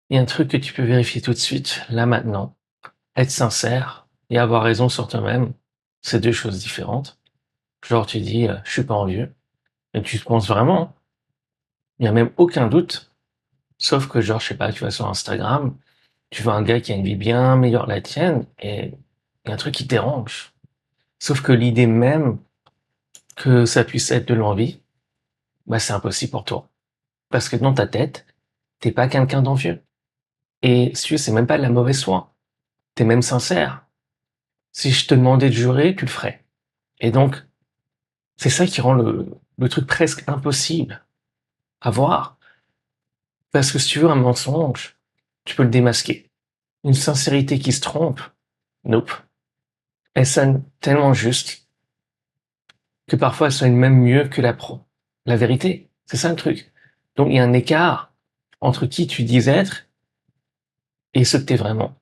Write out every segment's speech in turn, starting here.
Il y a un truc que tu peux vérifier tout de suite, là maintenant. Être sincère et avoir raison sur toi-même, c'est deux choses différentes. Genre, tu dis, je suis pas envieux, et tu te penses vraiment. Il n'y a même aucun doute. Sauf que, genre, je sais pas, tu vas sur Instagram, tu vois un gars qui a une vie bien meilleure que la tienne, et il y a un truc qui te dérange. Sauf que l'idée même que ça puisse être de l'envie, bah, c'est impossible pour toi. Parce que dans ta tête, t'es pas quelqu'un d'envieux. Et si tu veux, c'est même pas de la mauvaise foi. T'es même sincère. Si je te demandais de jurer, tu le ferais. Et donc, c'est ça qui rend le truc presque impossible à voir. Parce que si tu veux un mensonge, tu peux le démasquer. Une sincérité qui se trompe, nope. Elle sonne tellement juste que parfois elle sonne même mieux que la vérité. C'est ça le truc. Donc il y a un écart entre qui tu dis être et ce que t'es vraiment.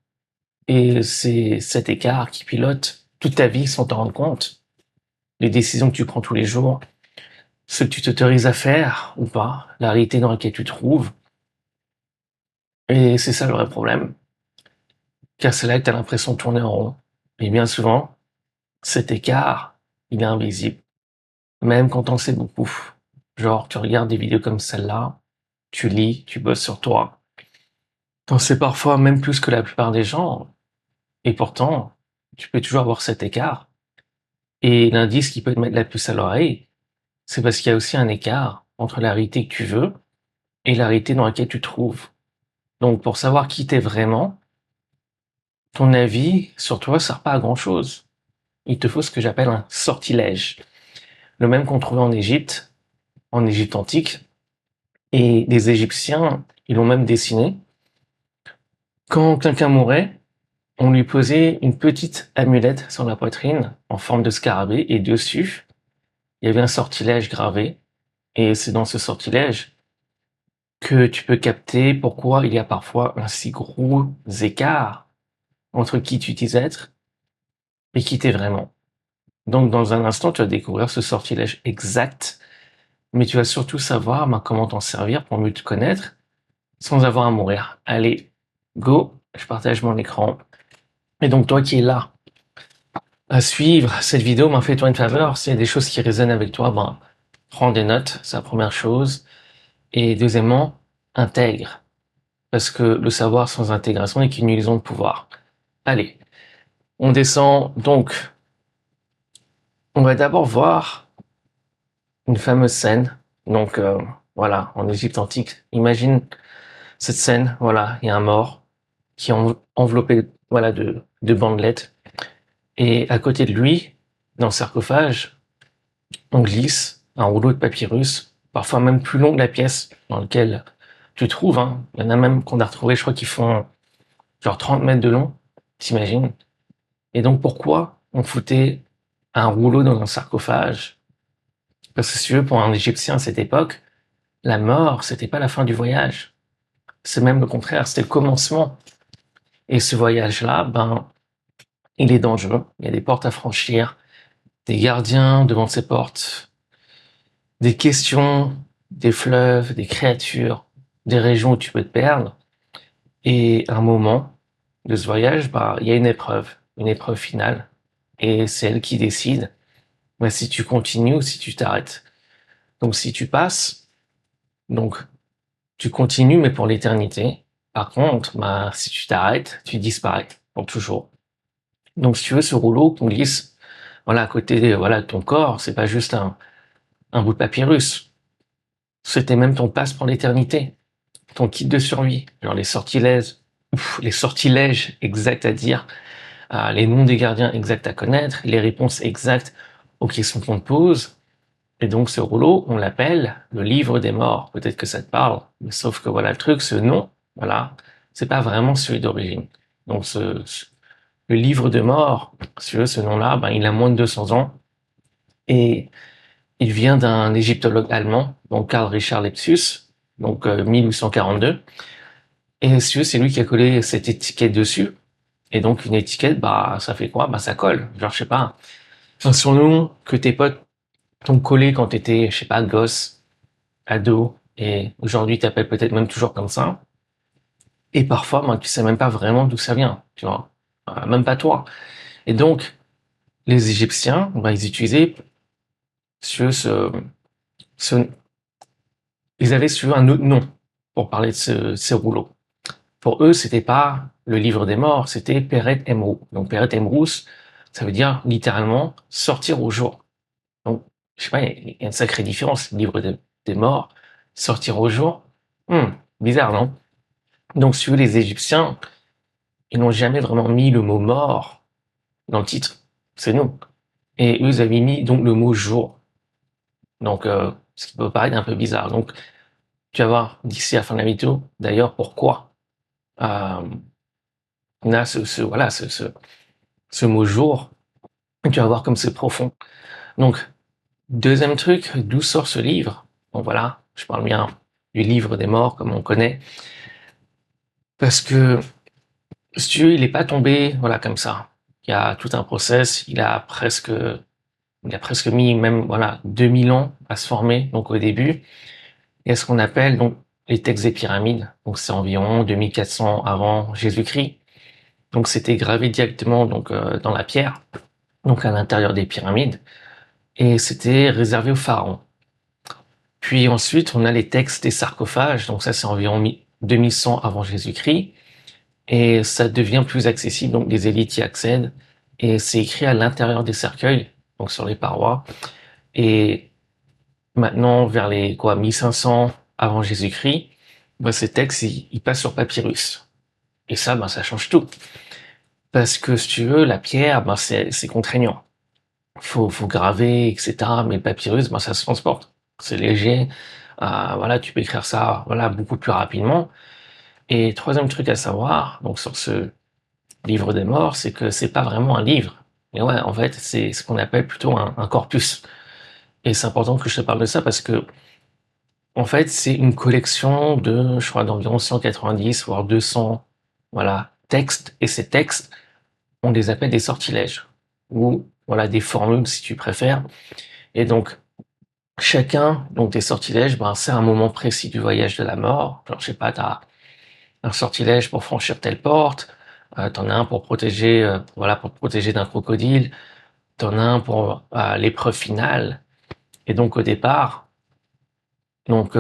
Et c'est cet écart qui pilote toute ta vie sans t'en rendre compte. Les décisions que tu prends tous les jours, ce que tu t'autorises à faire ou pas, la réalité dans laquelle tu te trouves. Et c'est ça le vrai problème. Car c'est là que tu as l'impression de tourner en rond. Et bien souvent, cet écart, il est invisible. Même quand on sait beaucoup. Genre, tu regardes des vidéos comme celle-là, tu lis, tu bosses sur toi. T'en sais parfois même plus que la plupart des gens. Et pourtant, tu peux toujours avoir cet écart. Et l'indice qui peut te mettre la puce à l'oreille, c'est parce qu'il y a aussi un écart entre la réalité que tu veux et la réalité dans laquelle tu te trouves. Donc, pour savoir qui t'es vraiment, ton avis sur toi sert pas à grand chose. Il te faut ce que j'appelle un sortilège. Le même qu'on trouvait en Égypte antique. Et les Égyptiens, ils l'ont même dessiné. Quand quelqu'un mourait, on lui posait une petite amulette sur la poitrine en forme de scarabée et dessus, il y avait un sortilège gravé. Et c'est dans ce sortilège que tu peux capter pourquoi il y a parfois un si gros écart entre qui tu dis être et qui t'es vraiment. Donc, dans un instant, tu vas découvrir ce sortilège exact, mais tu vas surtout savoir comment t'en servir pour mieux te connaître sans avoir à mourir. Allez, go, je partage mon écran. Et donc, toi qui es là à suivre cette vidéo, fais-toi une faveur. S'il y a des choses qui résonnent avec toi, prends des notes, c'est la première chose. Et deuxièmement, intègre. Parce que le savoir sans intégration n'est qu'une illusion de pouvoir. Allez, on descend. Donc, on va d'abord voir une fameuse scène. Donc, voilà, en Égypte antique, imagine cette scène. Voilà, il y a un mort qui est enveloppé, voilà, de bandelettes. Et à côté de lui, dans le sarcophage, on glisse un rouleau de papyrus, parfois même plus long que la pièce dans laquelle tu trouves. Hein. Il y en a même qu'on a retrouvé, je crois qu'ils font genre 30 mètres de long, t'imagines. Et donc pourquoi on foutait un rouleau dans un sarcophage? Parce que si tu veux, pour un Égyptien à cette époque, la mort, c'était pas la fin du voyage. C'est même le contraire, c'était le commencement. Et ce voyage-là, il est dangereux. Il y a des portes à franchir, des gardiens devant ces portes, des questions, des fleuves, des créatures, des régions où tu peux te perdre. Et à un moment de ce voyage, il y a une épreuve finale. Et c'est elle qui décide si tu continues ou si tu t'arrêtes. Donc si tu passes, donc tu continues mais pour l'éternité. Par contre, si tu t'arrêtes, tu disparais pour toujours. Donc si tu veux, ce rouleau qu'on glisse voilà, à côté voilà, de ton corps, c'est pas juste un bout de papyrus. C'était même ton passe pour l'éternité, ton kit de survie, genre les sortilèges exacts à dire, les noms des gardiens exacts à connaître, les réponses exactes aux questions qu'on te pose. Et donc ce rouleau, on l'appelle le livre des morts. Peut-être que ça te parle, mais sauf que voilà le truc, ce nom, voilà, c'est pas vraiment celui d'origine. Donc le livre des morts, si tu veux, ce nom-là, il a moins de 200 ans et il vient d'un égyptologue allemand, donc Karl Richard Lepsius, donc 1842. Et si tu veux, c'est lui qui a collé cette étiquette dessus. Et donc une étiquette, ça fait quoi? Ça colle. Genre, je sais pas, un surnom que tes potes t'ont collé quand t'étais, je sais pas, gosse, ado, et aujourd'hui t'appelles peut-être même toujours comme ça. Et parfois, ben, tu sais même pas vraiment d'où ça vient, tu vois, même pas toi. Et donc, les Égyptiens, ben, ils utilisaient ce, ils avaient un autre nom pour parler de ces rouleaux. Pour eux, c'était pas le livre des morts, c'était Peret Emrou. Donc Peret Emrou, ça veut dire littéralement sortir au jour. Donc, je sais pas, il y a une sacrée différence. Livre des morts, sortir au jour. Bizarre, non? Donc, si vous les Égyptiens, ils n'ont jamais vraiment mis le mot mort dans le titre. C'est nous. Et eux, ils avaient mis donc le mot jour. Donc, ce qui peut paraître un peu bizarre. Donc, tu vas voir d'ici à la fin de la vidéo, d'ailleurs, pourquoi on a voilà, ce mot jour. Tu vas voir comme c'est profond. Donc, deuxième truc, d'où sort ce livre? Bon, voilà, je parle bien du livre des morts, comme on connaît. Parce que, si tu veux, il n'est pas tombé, voilà, comme ça. Il y a tout un process, il a presque mis même, voilà, 2000 ans à se former, donc au début. Et ce qu'on appelle, donc, les textes des pyramides. Donc, c'est environ 2400 avant Jésus-Christ. Donc, c'était gravé directement, donc, dans la pierre, donc à l'intérieur des pyramides. Et c'était réservé aux pharaons. Puis ensuite, on a les textes des sarcophages, donc ça c'est environ 2100 avant Jésus-Christ, et ça devient plus accessible, donc les élites y accèdent, et c'est écrit à l'intérieur des cercueils, donc sur les parois, et maintenant vers les 1500 avant Jésus-Christ, ben, ces textes ils passent sur papyrus, et ça ben, ça change tout, parce que si tu veux, la pierre ben, c'est contraignant, faut graver, etc., mais le papyrus ben, ça se transporte, c'est léger, voilà, tu peux écrire ça voilà, beaucoup plus rapidement. Et troisième truc à savoir, donc sur ce livre des morts, c'est que c'est pas vraiment un livre. Mais ouais, en fait, c'est ce qu'on appelle plutôt un corpus. Et c'est important que je te parle de ça parce que, en fait, c'est une collection de, je crois, d'environ 190, voire 200, voilà, textes. Et ces textes, on les appelle des sortilèges. Ou, voilà, des formules, si tu préfères. Et donc, chacun, donc des sortilèges, ben, c'est un moment précis du voyage de la mort. Genre, je sais pas, t'as un sortilège pour franchir telle porte, t'en as un pour protéger, voilà, pour te protéger d'un crocodile, t'en as un pour l'épreuve finale. Et donc au départ, donc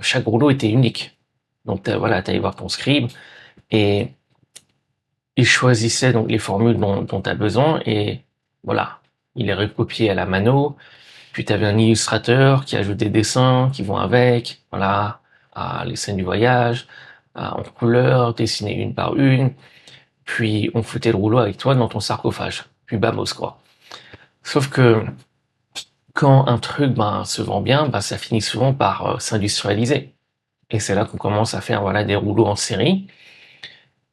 chaque rouleau était unique. Donc voilà, t'allais voir ton scribe et il choisissait donc les formules dont tu as besoin et voilà, il les recopiait à la mano. Puis tu avais un illustrateur qui ajoute des dessins qui vont avec, voilà, les scènes du voyage, en couleur, dessinées une par une. Puis on foutait le rouleau avec toi dans ton sarcophage. Puis bamos, quoi. Sauf que quand un truc ben, se vend bien, ben, ça finit souvent par s'industrialiser. Et c'est là qu'on commence à faire voilà, des rouleaux en série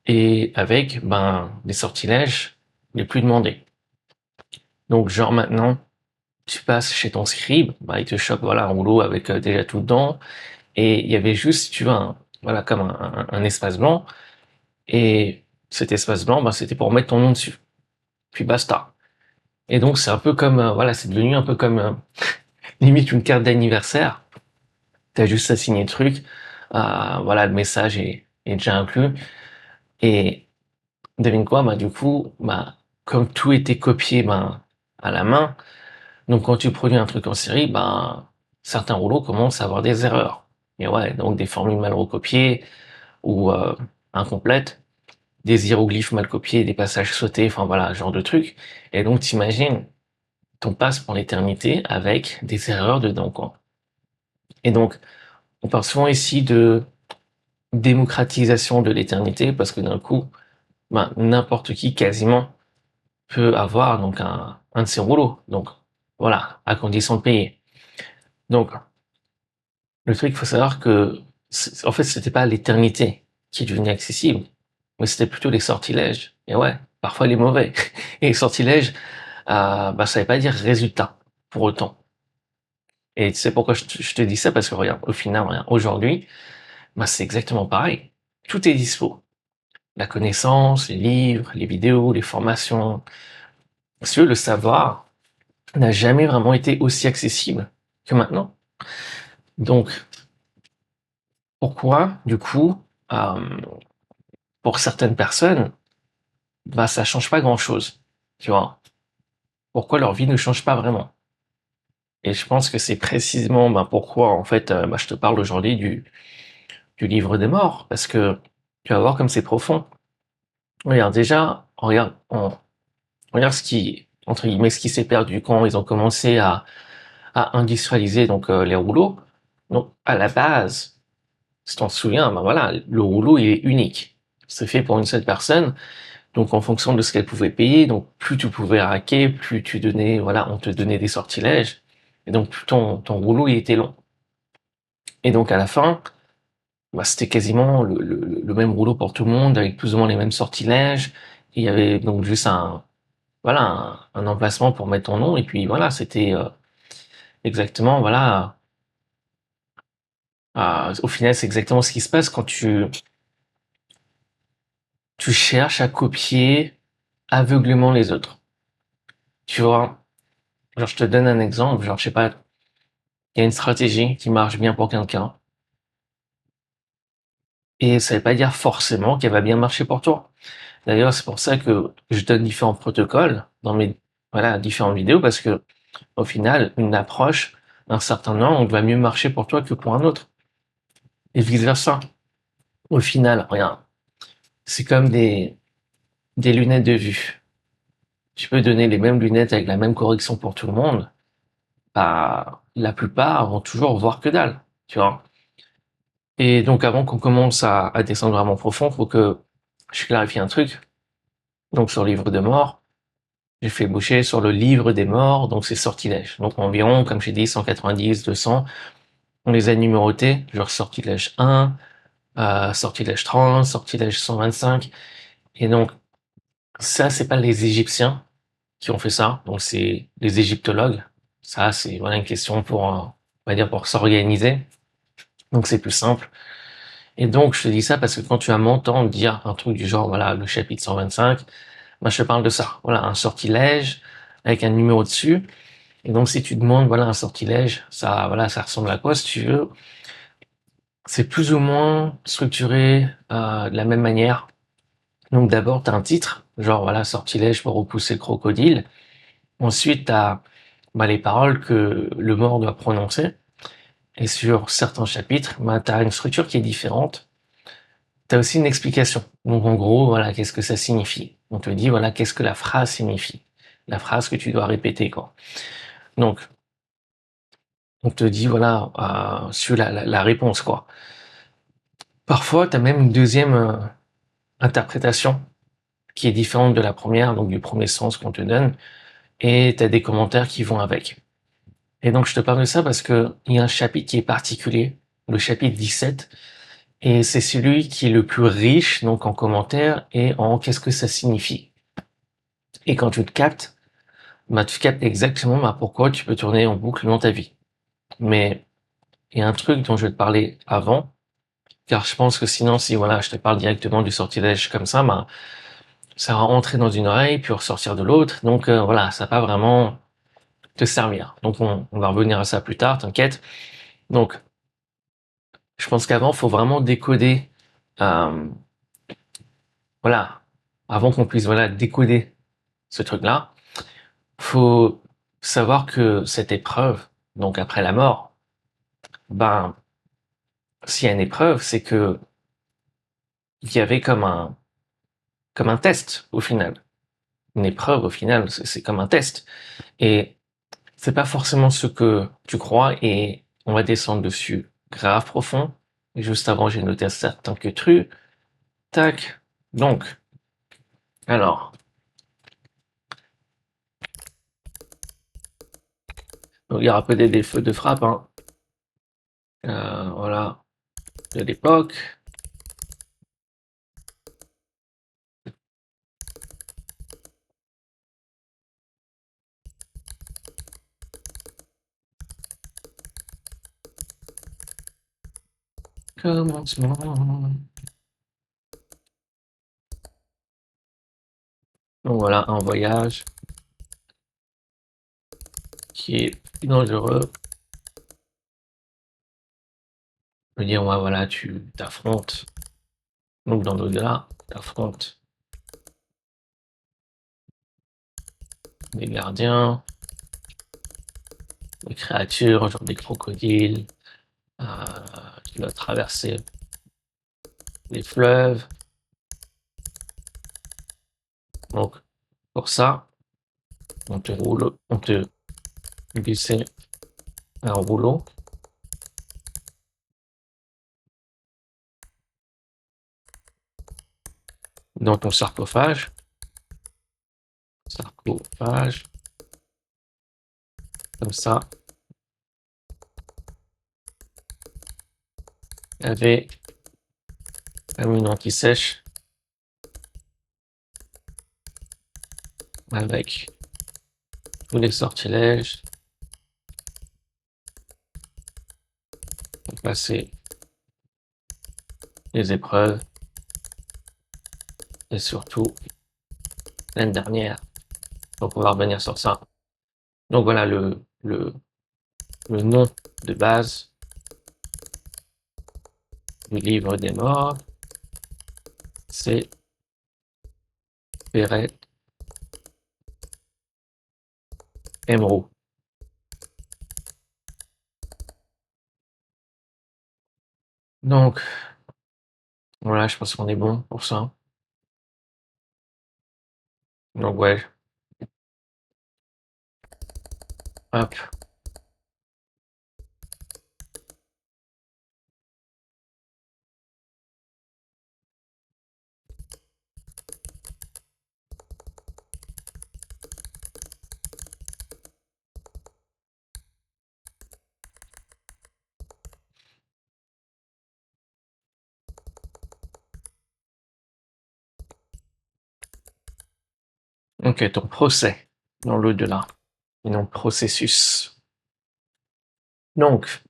et avec ben, des sortilèges les plus demandés. Donc genre maintenant, tu passes chez ton scribe, ben, il te chope voilà, un rouleau avec déjà tout dedans et il y avait juste, si tu veux, voilà, comme un espace blanc et cet espace blanc, ben, c'était pour mettre ton nom dessus. Puis basta. Et donc c'est un peu comme, voilà, c'est devenu un peu comme limite une carte d'anniversaire. T'as juste à signer le truc, voilà, le message est déjà inclus. Et devine quoi, bah du coup, bah comme tout était copié, ben à la main, donc quand tu produis un truc en série, ben certains rouleaux commencent à avoir des erreurs. Et ouais, donc des formules mal recopiées ou incomplètes, des hiéroglyphes mal copiés, des passages sautés, enfin voilà, ce genre de trucs. Et donc t'imagines, on passe pour l'éternité avec des erreurs dedans, quoi. Et donc, on parle souvent ici de démocratisation de l'éternité parce que d'un coup, ben, n'importe qui quasiment peut avoir donc un de ces rouleaux. Donc, voilà, à condition de payer. Donc, le truc, il faut savoir que, en fait, c'était pas l'éternité qui devenait accessible, mais c'était plutôt les sortilèges. Et ouais, parfois les mauvais. Et les sortilèges, bah, ça veut pas dire résultat pour autant. Et tu sais pourquoi je te dis ça? Parce que regarde, au final, regarde, aujourd'hui, bah, c'est exactement pareil. Tout est dispo. La connaissance, les livres, les vidéos, les formations. Parce que le savoir n'a jamais vraiment été aussi accessible que maintenant. Donc, pourquoi, du coup, pour certaines personnes, bah, ça change pas grand-chose, tu vois? Pourquoi leur vie ne change pas vraiment? Et je pense que c'est précisément, bah, pourquoi, en fait, bah, je te parle aujourd'hui du livre des morts, parce que tu vas voir comme c'est profond. Regarde, déjà, regarde ce qui, entre guillemets, ce qui s'est perdu quand ils ont commencé à industrialiser donc les rouleaux. Donc, à la base, si tu t'en souviens, ben voilà, le rouleau, il est unique. C'est fait pour une seule personne. Donc, en fonction de ce qu'elle pouvait payer, donc plus tu pouvais raquer, plus tu donnais, voilà, on te donnait des sortilèges. Et donc, plus ton rouleau, il était long. Et donc, à la fin, bah, c'était quasiment le même rouleau pour tout le monde, avec plus ou moins les mêmes sortilèges. Il y avait donc juste voilà, un emplacement pour mettre ton nom. Et puis, voilà, c'était exactement, voilà, au final, c'est exactement ce qui se passe quand tu cherches à copier aveuglément les autres. Tu vois, genre, je te donne un exemple, genre, je sais pas, il y a une stratégie qui marche bien pour quelqu'un, et ça veut pas dire forcément qu'elle va bien marcher pour toi. D'ailleurs, c'est pour ça que je donne différents protocoles dans mes, voilà, différentes vidéos, parce que, au final, une approche, un certain angle va mieux marcher pour toi que pour un autre, et vice versa. Au final, regarde, c'est comme des lunettes de vue. Tu peux donner les mêmes lunettes avec la même correction pour tout le monde, bah, la plupart vont toujours voir que dalle, tu vois. Et donc, avant qu'on commence à descendre vraiment profond, faut que je clarifie un truc. Donc, sur le livre de mort, j'ai fait boucher sur le livre des morts, donc c'est sortilège. Donc, environ, comme j'ai dit, 190, 200. On les a numérotés, genre sortilège 1, sortilège 30, sortilège 125. Et donc, ça, c'est pas les Égyptiens qui ont fait ça. Donc, c'est les égyptologues. Ça, c'est voilà une question pour, on va dire, pour s'organiser. Donc, c'est plus simple. Et donc, je te dis ça parce que quand tu vas m'entendre dire un truc du genre, voilà, le chapitre 125, moi, je te parle de ça. Voilà, un sortilège avec un numéro dessus. Et donc, si tu demandes, voilà, un sortilège, ça, voilà, ça ressemble à quoi, si tu veux? C'est plus ou moins structuré de la même manière. Donc, d'abord, tu as un titre, genre, voilà, sortilège pour repousser le crocodile. Ensuite, tu as bah, les paroles que le mort doit prononcer. Et sur certains chapitres, bah, tu as une structure qui est différente. Tu as aussi une explication. Donc en gros, voilà, qu'est-ce que ça signifie. On te dit, voilà, qu'est-ce que la phrase signifie. La phrase que tu dois répéter, quoi. Donc, on te dit, voilà, sur la réponse, quoi. Parfois, tu as même une deuxième interprétation qui est différente de la première, donc du premier sens qu'on te donne, et tu as des commentaires qui vont avec. Et donc, je te parle de ça parce que il y a un chapitre qui est particulier, le chapitre 17, et c'est celui qui est le plus riche, donc en commentaires et en qu'est-ce que ça signifie. Et quand tu te captes, bah, tu captes exactement bah, pourquoi tu peux tourner en boucle dans ta vie. Mais il y a un truc dont je vais te parler avant, car je pense que sinon, si voilà, je te parle directement du sortilège comme ça, bah, ça va rentrer dans une oreille, puis ressortir de l'autre. Donc voilà, ça va pas vraiment te servir. Donc on va revenir à ça plus tard, t'inquiète. Donc, je pense qu'avant, il faut vraiment décoder, euh, voilà, avant qu'on puisse voilà décoder ce truc-là, faut savoir que cette épreuve, donc après la mort, ben s'il y a une épreuve, c'est que il y avait comme un test au final. Une épreuve au final, c'est comme un test. Et c'est pas forcément ce que tu crois et on va descendre dessus grave profond. Et juste avant, j'ai noté un certain que truc. Tac. Donc, alors, donc il y aura peut-être des feux de frappe, hein. Voilà, de l'époque. Commencement. Donc voilà, un voyage qui est dangereux. Je veux dire, ouais, voilà, tu t'affrontes donc dans l'au-delà. affronte des gardiens, des créatures, genre des crocodiles, qui doivent traverser des fleuves. Donc, pour ça, on te glisse un rouleau dans ton sarcophage. Sarcophage, comme ça, avec une anti-sèche, avec tous les sortilèges, pour passer les épreuves, et surtout l'année dernière, donc on va revenir sur ça. Donc voilà le nom de base du livre des morts, c'est Peret Emro. Donc voilà, je pense qu'on est bon pour ça. Donc ouais, hop. Ok, ton procès dans l'au-delà, et non processus. Donc,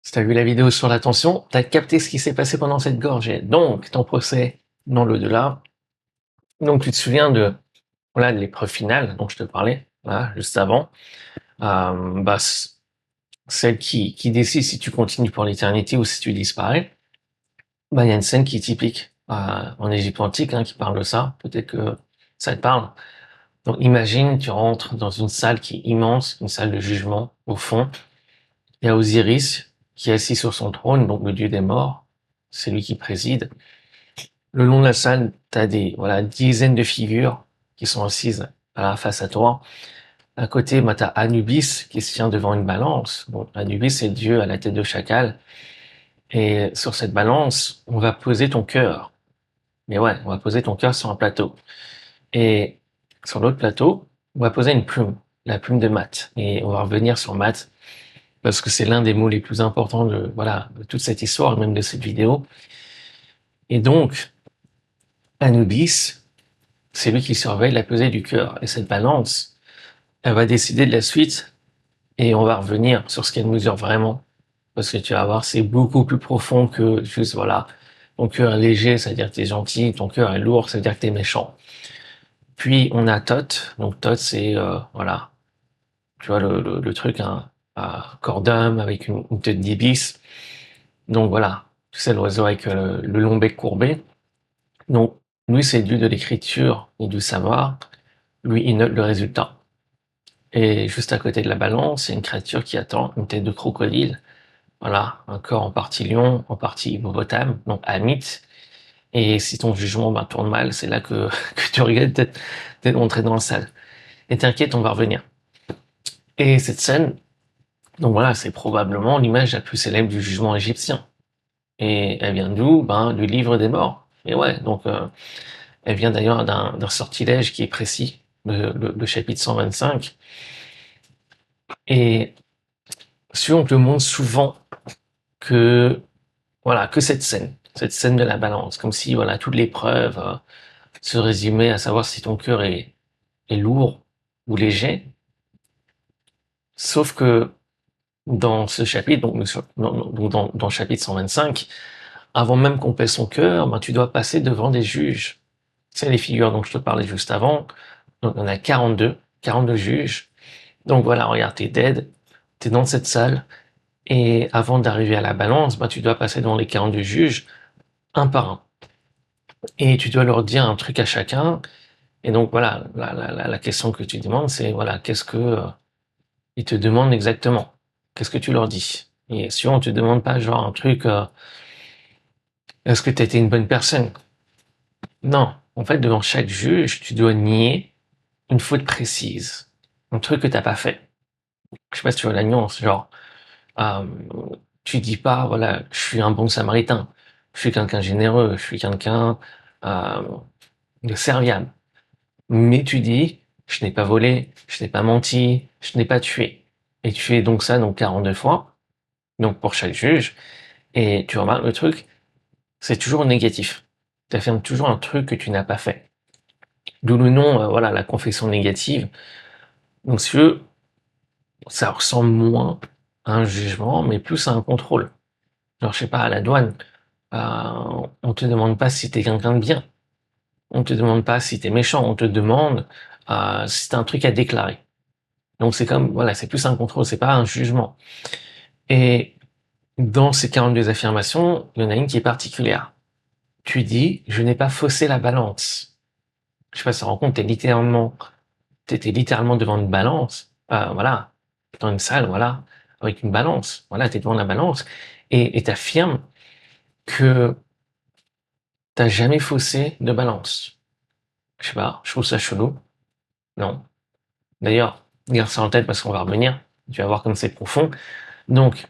si t'as vu la vidéo sur l'attention, t'as capté ce qui s'est passé pendant cette gorgée. Donc, ton procès dans l'au-delà. Donc, tu te souviens de voilà, l'épreuve finale dont je te parlais, là, juste avant. Bah, celle qui décide si tu continues pour l'éternité ou si tu disparais. Bah, il y a une scène qui est typique en Égypte antique qui parle de ça. Peut-être que ça te parle. Donc, imagine, tu rentres dans une salle qui est immense, une salle de jugement. Au fond, il y a Osiris qui est assis sur son trône, donc le dieu des morts. C'est lui qui préside. Le long de la salle, tu as des dizaines de figures qui sont assises face à toi. À côté, tu as Anubis qui se tient devant une balance. Bon, Anubis, c'est le dieu à la tête de chacal. Et sur cette balance, on va poser ton cœur. Mais ouais, on va poser ton cœur sur un plateau. Et sur l'autre plateau, on va poser une plume, la plume de Math. Et on va revenir sur Math parce que c'est l'un des mots les plus importants de toute cette histoire, même de cette vidéo. Et donc, Anubis, c'est lui qui surveille la pesée du cœur. Et cette balance, elle va décider de la suite et on va revenir sur ce qu'elle mesure vraiment. Parce que tu vas voir, c'est beaucoup plus profond que juste, voilà, ton cœur est léger, ça veut dire que t'es gentil, ton cœur est lourd, ça veut dire que t'es méchant. Puis on a Thoth, donc Thoth c'est, voilà, tu vois le truc, à corps d'homme avec une tête d'ibis. Donc voilà, tu sais l'oiseau avec le long bec courbé. Donc lui c'est dû de l'écriture et du savoir, lui il note le résultat. Et juste à côté de la balance, il y a une créature qui attend, une tête de crocodile. Voilà, un corps en partie lion, en partie hippopotame, donc Hamit. Et si ton jugement tourne mal, c'est là que, que tu regrettes d'être entré dans la salle. Et t'inquiète, on va revenir. Et cette scène, donc voilà, c'est probablement l'image la plus célèbre du jugement égyptien. Et elle vient d'où? Du livre des morts. Et ouais, donc elle vient d'ailleurs d'un sortilège qui est précis, le chapitre 125. Et si on te montre souvent que voilà, que cette scène de la balance, comme si voilà toutes les preuves se résumaient à savoir si ton cœur est lourd ou léger. Sauf que dans ce chapitre, dans le chapitre 125, avant même qu'on paie son cœur, tu dois passer devant des juges. C'est les figures dont je te parlais juste avant. Donc on a 42 juges. Donc voilà, regarde, t'es dead. tu es dans cette salle et avant d'arriver à la balance, bah, tu dois passer devant les 42 juges un par un. Et tu dois leur dire un truc à chacun. Et donc voilà, la question que tu demandes, c'est voilà, qu'est-ce que ils te demandent exactement? Qu'est-ce que tu leur dis? Et si on te demande pas genre un truc, est-ce que tu été une bonne personne? Non. En fait, devant chaque juge, tu dois nier une faute précise, un truc que t'as pas fait. Je sais pas si tu vois la nuance, genre, euh, tu dis pas, voilà, je suis un bon samaritain, je suis quelqu'un généreux, je suis quelqu'un euh, de serviable. Mais tu dis, je n'ai pas volé, je n'ai pas menti, je n'ai pas tué. Et tu fais donc ça donc 42 fois, donc pour chaque juge. Et tu remarques le truc, c'est toujours négatif. Tu affirmes toujours un truc que tu n'as pas fait. D'où le nom, voilà, la confession négative. Donc si tu veux, ça ressemble moins à un jugement, mais plus à un contrôle. Alors je sais pas, à la douane, on te demande pas si t'es quelqu'un de bien. On te demande pas si t'es méchant. On te demande si t'as un truc à déclarer. Donc c'est comme, voilà, c'est plus un contrôle, c'est pas un jugement. Et dans ces 42 affirmations, il y en a une qui est particulière. Tu dis, je n'ai pas faussé la balance. Je sais pas si tu te rends compte, t'étais littéralement devant une balance, voilà, dans une salle, voilà, avec une balance, voilà, t'es devant la balance, et t'affirmes que t'as jamais faussé de balance. Je sais pas, je trouve ça chelou. Non. D'ailleurs, garde ça en tête parce qu'on va revenir. Tu vas voir comme c'est profond. Donc,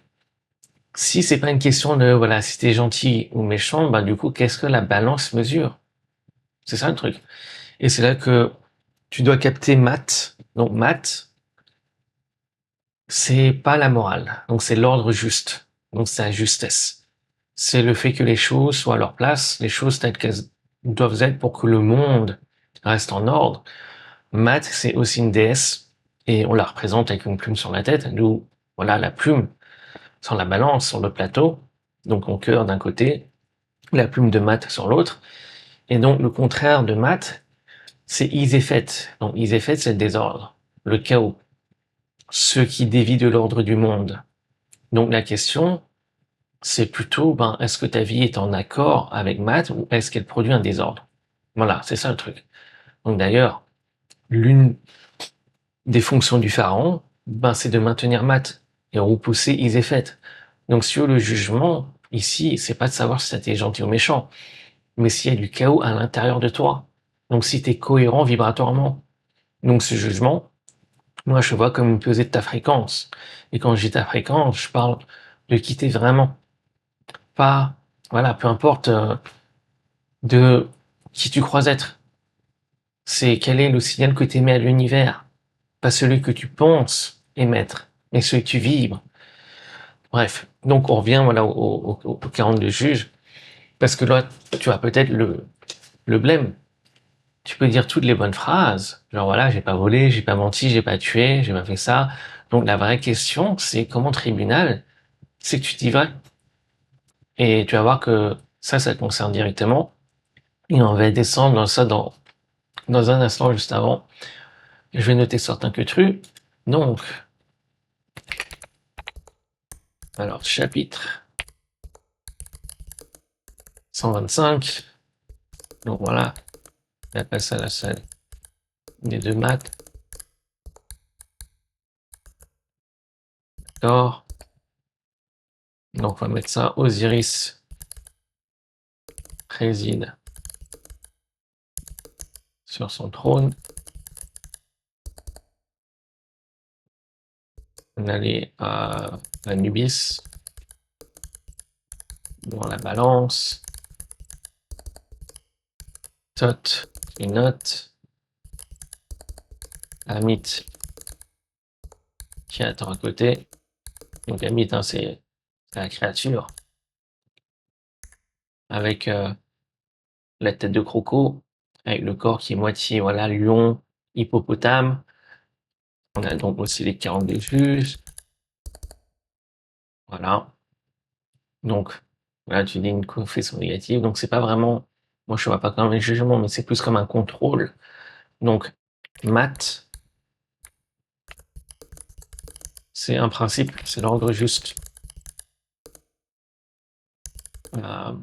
si c'est pas une question de, voilà, si t'es gentil ou méchant, bah, du coup, qu'est-ce que la balance mesure? C'est ça le truc. Et c'est là que tu dois capter maths. Donc, maths, c'est pas la morale. Donc, c'est l'ordre juste. Donc, c'est la justesse. C'est le fait que les choses soient à leur place, les choses telles qu'elles doivent être pour que le monde reste en ordre. Math, c'est aussi une déesse, et on la représente avec une plume sur la tête, d'où, voilà, la plume sur la balance, sur le plateau, donc mon cœur d'un côté, la plume de Math sur l'autre, et donc le contraire de Math, c'est Iséphet. Donc Iséphet, c'est le désordre, le chaos, ce qui dévie de l'ordre du monde. Donc la question, c'est plutôt, ben, est-ce que ta vie est en accord avec Math ou est-ce qu'elle produit un désordre? Voilà, c'est ça le truc. Donc d'ailleurs, l'une des fonctions du pharaon, ben, c'est de maintenir Math et repousser Iséphet. Donc sur le jugement, ici, c'est pas de savoir si t'es gentil ou méchant, mais s'il y a du chaos à l'intérieur de toi. Donc si t'es cohérent vibratoirement. Donc ce jugement, moi je vois comme une pesée de ta fréquence. Et quand je dis ta fréquence, je parle de qui t'es vraiment. Pas, voilà, peu importe de qui tu crois être. C'est quel est le signal que tu émets à l'univers. Pas celui que tu penses émettre, mais celui que tu vibres. Bref, donc on revient voilà, au 42 juges, parce que là, tu as peut-être le blême. Tu peux dire toutes les bonnes phrases, genre voilà, j'ai pas volé, j'ai pas menti, j'ai pas tué, j'ai pas fait ça. Donc la vraie question, c'est comment tribunal, c'est que tu dis vrai. Et tu vas voir que ça te concerne directement. Et on va descendre dans ça dans un instant juste avant. Je vais noter certains que tu. Donc, alors, chapitre 125. Donc voilà, on appelle ça la salle des deux maths. D'accord. Donc on va mettre ça. Osiris préside sur son trône. On allait à Anubis dans la balance. Tot, une note. Amit qui attend à côté. Donc Amit, hein, c'est la créature avec la tête de croco, avec le corps qui est moitié voilà lion, hippopotame. On a donc aussi les 42 juges. Voilà. Donc voilà, tu dis une confession négative. Donc c'est pas vraiment, moi je vois pas comme un jugement, mais c'est plus comme un contrôle. Donc Matt, C'est un principe, c'est l'ordre juste. Euh,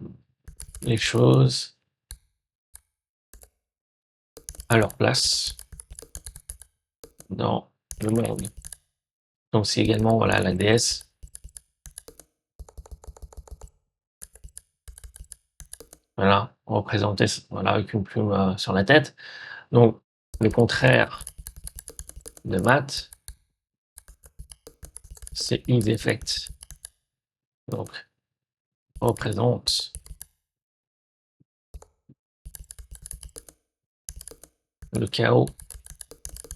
les choses à leur place dans le monde. Donc c'est également voilà la déesse. Voilà, représentée voilà, avec une plume sur la tête. Donc le contraire de mat, c'est is effect. Donc représente le chaos,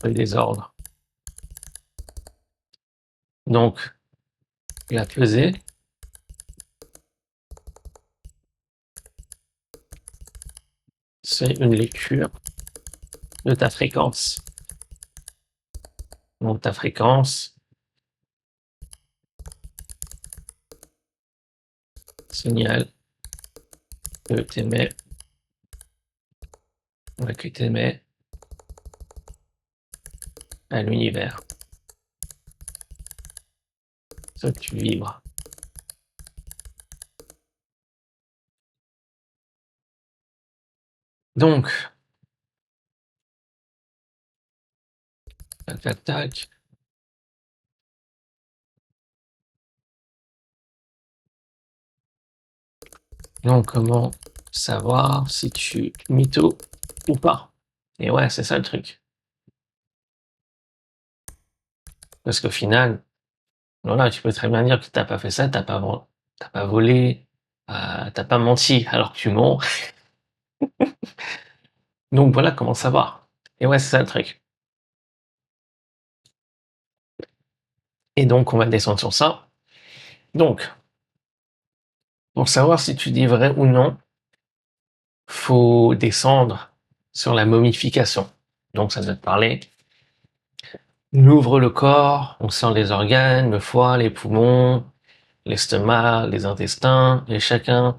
le désordre. Donc la pesée, c'est une lecture de ta fréquence. Donc ta fréquence signale que tu émets à l'univers, ce que tu vibres. Donc, tac, tac, tac. Donc, comment savoir si tu mytho ou pas? Et ouais, c'est ça le truc. Parce qu'au final, voilà, tu peux très bien dire que t'as pas fait ça, t'as pas volé, t'as pas menti alors que tu mens. Donc voilà comment savoir. Et ouais, c'est ça le truc. Et donc, on va descendre sur ça. Donc, pour savoir si tu dis vrai ou non, faut descendre sur la momification. Donc, ça doit te parler. On ouvre le corps, on sent les organes, le foie, les poumons, l'estomac, les intestins, et chacun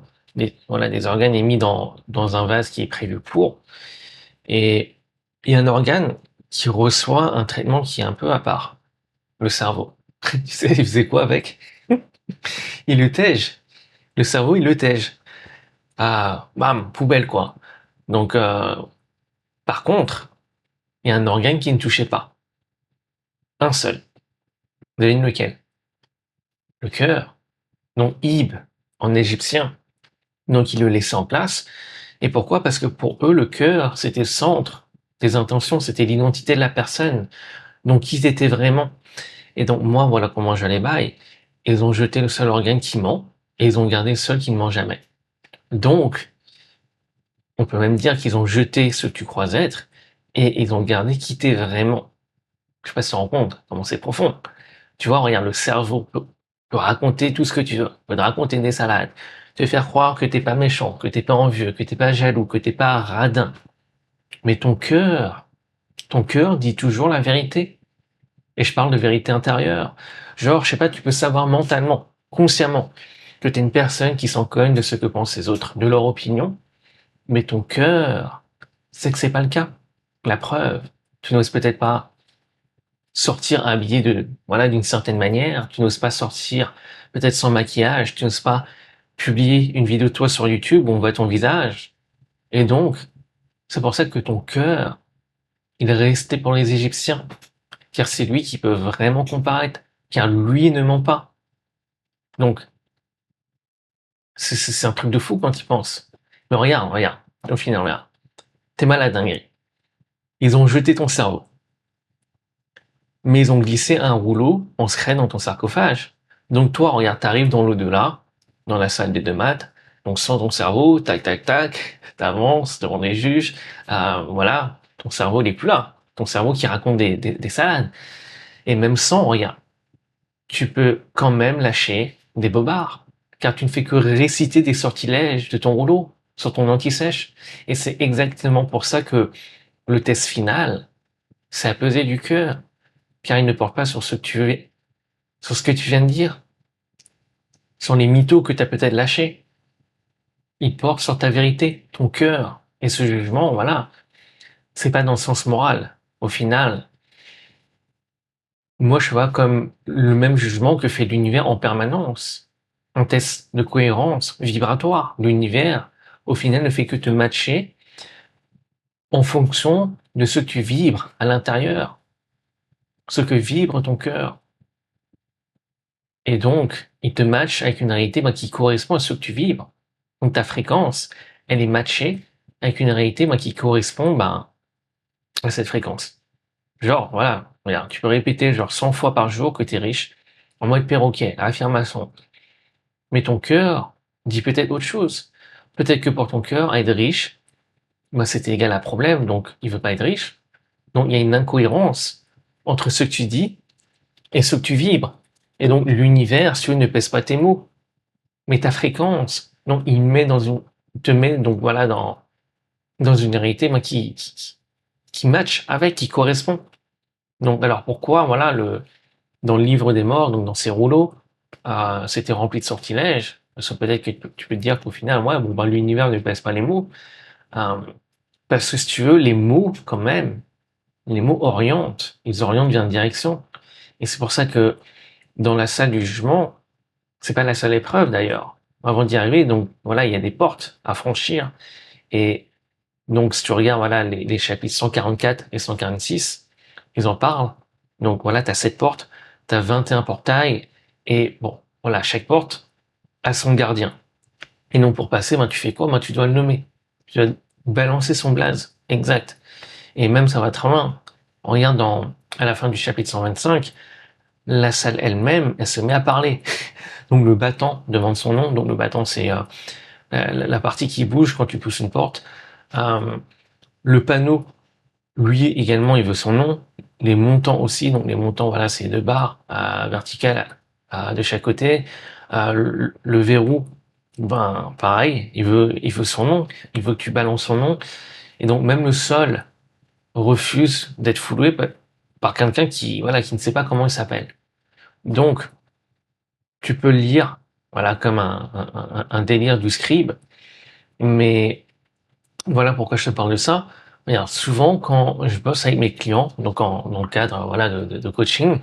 voilà, des organes est mis dans un vase qui est prévu pour. Et il y a un organe qui reçoit un traitement qui est un peu à part, le cerveau. Tu sais, il faisait quoi avec? Il le tège. Le cerveau, il le tège. Ah, bam, poubelle quoi. Donc, par contre, il y a un organe qui ne touchait pas. Un seul. Devine lequel? Le cœur. Donc, Ib, en égyptien. Donc, il le laissait en place. Et pourquoi? Parce que pour eux, le cœur, c'était le centre des intentions, c'était l'identité de la personne. Donc, qui ils étaient vraiment. Et donc, moi, voilà comment je les baille. Ils ont jeté le seul organe qui ment, et ils ont gardé le seul qui ne ment jamais. Donc, on peut même dire qu'ils ont jeté ce que tu crois être, et ils ont gardé qui t'es vraiment. Je sais pas si tu te rends compte, comment c'est profond. Tu vois, regarde, le cerveau peut raconter tout ce que tu veux, peut te raconter des salades, te faire croire que t'es pas méchant, que t'es pas envieux, que t'es pas jaloux, que t'es pas radin. Mais ton cœur dit toujours la vérité. Et je parle de vérité intérieure. Genre, je sais pas, tu peux savoir mentalement, consciemment, que t'es une personne qui s'en cogne de ce que pensent les autres, de leur opinion, mais ton cœur sait que c'est pas le cas. La preuve, tu n'oses peut-être pas sortir habillé voilà, d'une certaine manière, tu n'oses pas sortir peut-être sans maquillage, tu n'oses pas publier une vidéo de toi sur YouTube où on voit ton visage. Et donc, c'est pour ça que ton cœur, il est resté pour les Égyptiens, car c'est lui qui peut vraiment comparaître, car lui ne ment pas. Donc, c'est un truc de fou quand tu penses. Mais regarde, au final, regarde, t'es malade, dinguerie. Ils ont jeté ton cerveau, mais ils ont glissé un rouleau en secret dans ton sarcophage. Donc toi, regarde, t'arrives dans l'au-delà, dans la salle des deux maths, donc sans ton cerveau, tac, tac, tac, t'avances devant les juges, voilà, ton cerveau il est plus là. Ton cerveau qui raconte des salades. Et même sans, regarde, tu peux quand même lâcher des bobards, car tu ne fais que réciter des sortilèges de ton rouleau sur ton anti-sèche. Et c'est exactement pour ça que le test final, c'est à peser du cœur, car il ne porte pas sur ce que tu es, sur ce que tu viens de dire, sur les mythos que tu as peut-être lâchés. Il porte sur ta vérité, ton cœur. Et ce jugement, voilà, c'est pas dans le sens moral. Au final, moi, je vois comme le même jugement que fait l'univers en permanence. Un test de cohérence vibratoire. L'univers, au final, ne fait que te matcher en fonction de ce que tu vibres à l'intérieur, ce que vibre ton cœur. Et donc, il te match avec une réalité qui correspond à ce que tu vibres. Donc ta fréquence, elle est matchée avec une réalité qui correspond à cette fréquence. Genre, voilà, regarde, tu peux répéter genre 100 fois par jour que tu es riche, en mode perroquet, affirmation. Mais ton cœur dit peut-être autre chose. Peut-être que pour ton cœur, être riche, c'est égal à problème, donc il veut pas être riche. Donc il y a une incohérence entre ce que tu dis et ce que tu vibres. Et donc l'univers, si tu veux, ne pèse pas tes mots, mais ta fréquence. Donc il met te met donc voilà dans une réalité qui match avec, qui correspond. Donc alors pourquoi voilà dans le livre des morts, donc dans ces rouleaux, c'était rempli de sortilèges. Parce que peut-être que tu peux te dire qu'au final, ouais, l'univers ne pèse pas les mots. Euh, Parce que si tu veux, les mots, quand même, les mots orientent. Ils orientent vers une direction. Et c'est pour ça que dans la salle du jugement, c'est pas la seule épreuve d'ailleurs. Avant d'y arriver, donc voilà, il y a des portes à franchir. Et donc, si tu regardes voilà les chapitres 144 et 146, ils en parlent. Donc voilà, tu as 7 portes, tu as 21 portails, et bon, voilà, chaque porte a son gardien. Et donc pour passer, tu fais quoi? Tu dois le nommer. Tu dois balancer son blaze. Exact. Et même ça va très loin. On regarde à la fin du chapitre 125, la salle elle-même, elle se met à parler. Donc le battant demande son nom. Donc le battant, c'est la partie qui bouge quand tu pousses une porte. Le panneau, lui également, il veut son nom. Les montants aussi. Donc les montants, voilà, c'est 2 barres verticales de chaque côté. Le verrou, pareil, il veut son nom. Il veut que tu balances son nom. Et donc même le sol refuse d'être foulé par quelqu'un qui ne sait pas comment il s'appelle. Donc, tu peux le lire, voilà, comme un délire du scribe, mais voilà pourquoi je te parle de ça. Regarde, souvent, quand je bosse avec mes clients, donc dans le cadre, voilà, de coaching,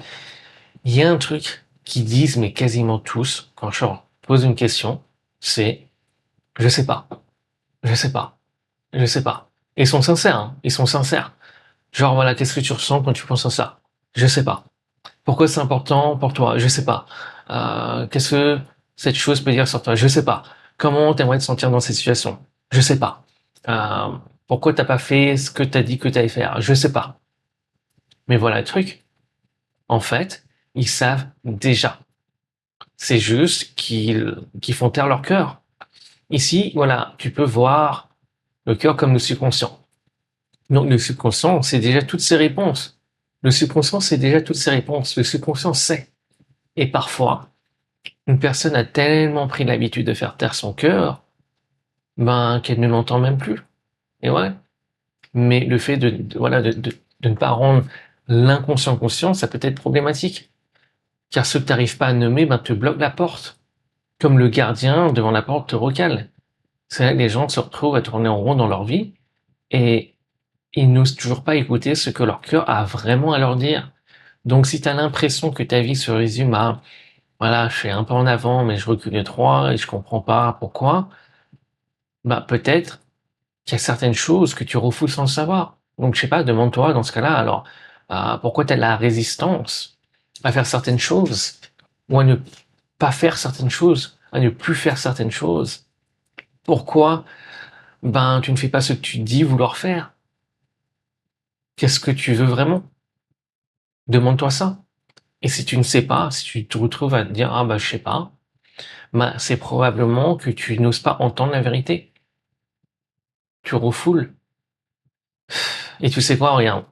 il y a un truc qu'ils disent, mais quasiment tous, quand je leur pose une question, c'est, je sais pas, je sais pas, je sais pas. Et ils sont sincères, hein, ils sont sincères. Genre, voilà, qu'est-ce que tu ressens quand tu penses à ça? Je sais pas. Pourquoi c'est important pour toi? Je sais pas. Qu'est-ce que cette chose peut dire sur toi? Je sais pas. Comment t'aimerais te sentir dans cette situation? Je sais pas. Euh, Pourquoi t'as pas fait ce que t'as dit que t'allais faire? Je sais pas. Mais voilà le truc. En fait, ils savent déjà. C'est juste qu'ils font taire leur cœur. Ici, voilà, tu peux voir le cœur comme le subconscient. Donc le subconscient, c'est déjà toutes ces réponses. Le subconscient, c'est déjà toutes ces réponses. Le subconscient sait. Et parfois, une personne a tellement pris l'habitude de faire taire son cœur, qu'elle ne l'entend même plus. Et ouais. Mais le fait voilà, de ne pas rendre l'inconscient conscient, ça peut être problématique. Car ce que tu n'arrives pas à nommer, te bloque la porte. Comme le gardien devant la porte te recale. C'est là que les gens se retrouvent à tourner en rond dans leur vie et ils n'osent toujours pas écouter ce que leur cœur a vraiment à leur dire. Donc si tu as l'impression que ta vie se résume à voilà, je fais un pas en avant, mais je recule de 3 et je comprends pas pourquoi, peut-être qu'il y a certaines choses que tu refoules sans le savoir. Donc, je sais pas, demande-toi dans ce cas-là, alors, pourquoi tu as de la résistance à faire certaines choses ou à ne pas faire certaines choses, à ne plus faire certaines choses? Pourquoi, tu ne fais pas ce que tu dis vouloir faire? Qu'est-ce que tu veux vraiment? Demande-toi ça. Et si tu ne sais pas, si tu te retrouves à te dire, ah je sais pas, c'est probablement que tu n'oses pas entendre la vérité. Tu refoules. Et tu sais quoi, regarde,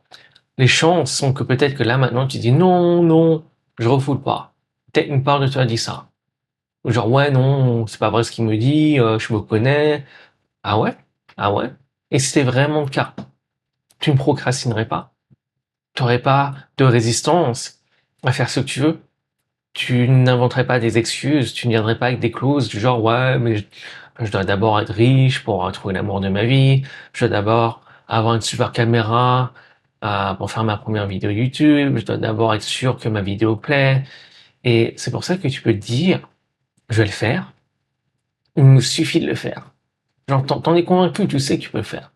les chances sont que peut-être que là maintenant tu dis non, non, je refoule pas. Peut-être une part de toi dit ça. Genre ouais, non, c'est pas vrai ce qu'il me dit, je me connais. Ah ouais? Ah ouais? Et si c'était vraiment le cas, tu ne procrastinerais pas. Tu n'aurais pas de résistance à faire ce que tu veux. Tu n'inventerais pas des excuses, tu ne viendrais pas avec des clauses du genre ouais, mais je dois d'abord être riche pour trouver l'amour de ma vie, je dois d'abord avoir une super caméra, pour faire ma première vidéo YouTube, je dois d'abord être sûr que ma vidéo plaît. Et c'est pour ça que tu peux te dire, je vais le faire, il me suffit de le faire. Genre, t'en es convaincu, tu sais que tu peux le faire.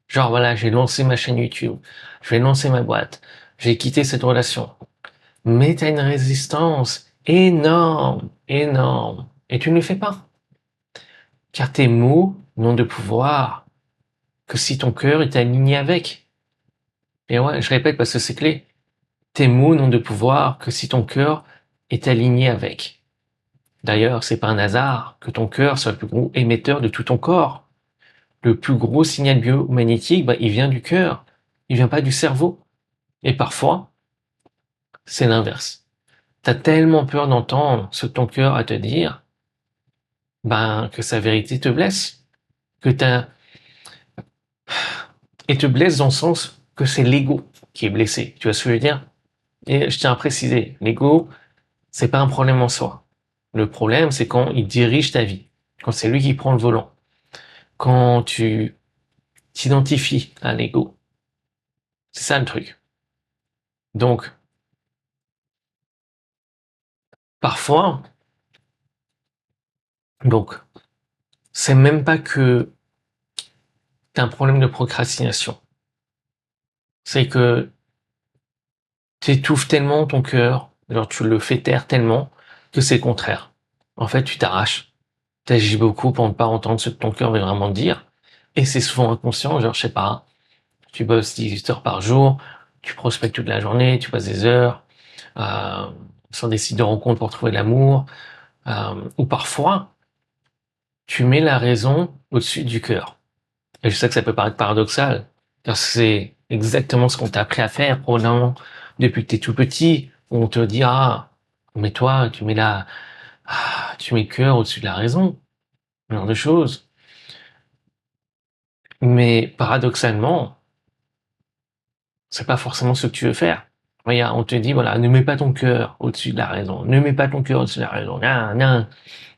Genre, voilà, j'ai lancé ma chaîne YouTube, je vais lancer ma boîte, j'ai quitté cette relation. Mais t'as une résistance énorme, énorme. Et tu ne le fais pas. Car tes mots n'ont de pouvoir que si ton cœur est aligné avec. Et ouais, je répète parce que c'est clé. Tes mots n'ont de pouvoir que si ton cœur est aligné avec. D'ailleurs, c'est pas un hasard que ton cœur soit le plus gros émetteur de tout ton corps. Le plus gros signal biomagnétique, il vient du cœur. Il vient pas du cerveau. Et parfois, c'est l'inverse. T'as tellement peur d'entendre ce que ton cœur a à te dire, que sa vérité te blesse. Que t'as, et te blesse dans le sens que c'est l'ego qui est blessé. Tu vois ce que je veux dire? Et je tiens à préciser, l'ego, c'est pas un problème en soi. Le problème, c'est quand il dirige ta vie. Quand c'est lui qui prend le volant. Quand tu t'identifies à l'ego. C'est ça le truc. Donc, parfois, donc, c'est même pas que t'as un problème de procrastination. C'est que t'étouffes tellement ton cœur, genre tu le fais taire tellement, que c'est le contraire. En fait, tu t'arraches. T'agis beaucoup pour ne pas entendre ce que ton cœur veut vraiment te dire. Et c'est souvent inconscient, genre, je sais pas, tu bosses 18 heures par jour, tu prospectes toute la journée, tu passes des heures, euh, sur des sites de rencontres pour trouver de l'amour, ou parfois, tu mets la raison au-dessus du cœur. Et je sais que ça peut paraître paradoxal, car c'est exactement ce qu'on t'a appris à faire, probablement, depuis que t'es tout petit, où on te dit, ah, mais toi, tu mets le cœur au-dessus de la raison, ce genre de choses. Mais paradoxalement, c'est pas forcément ce que tu veux faire. Regarde, on te dit, voilà, ne mets pas ton cœur au-dessus de la raison, ne mets pas ton cœur au-dessus de la raison, nan, nan.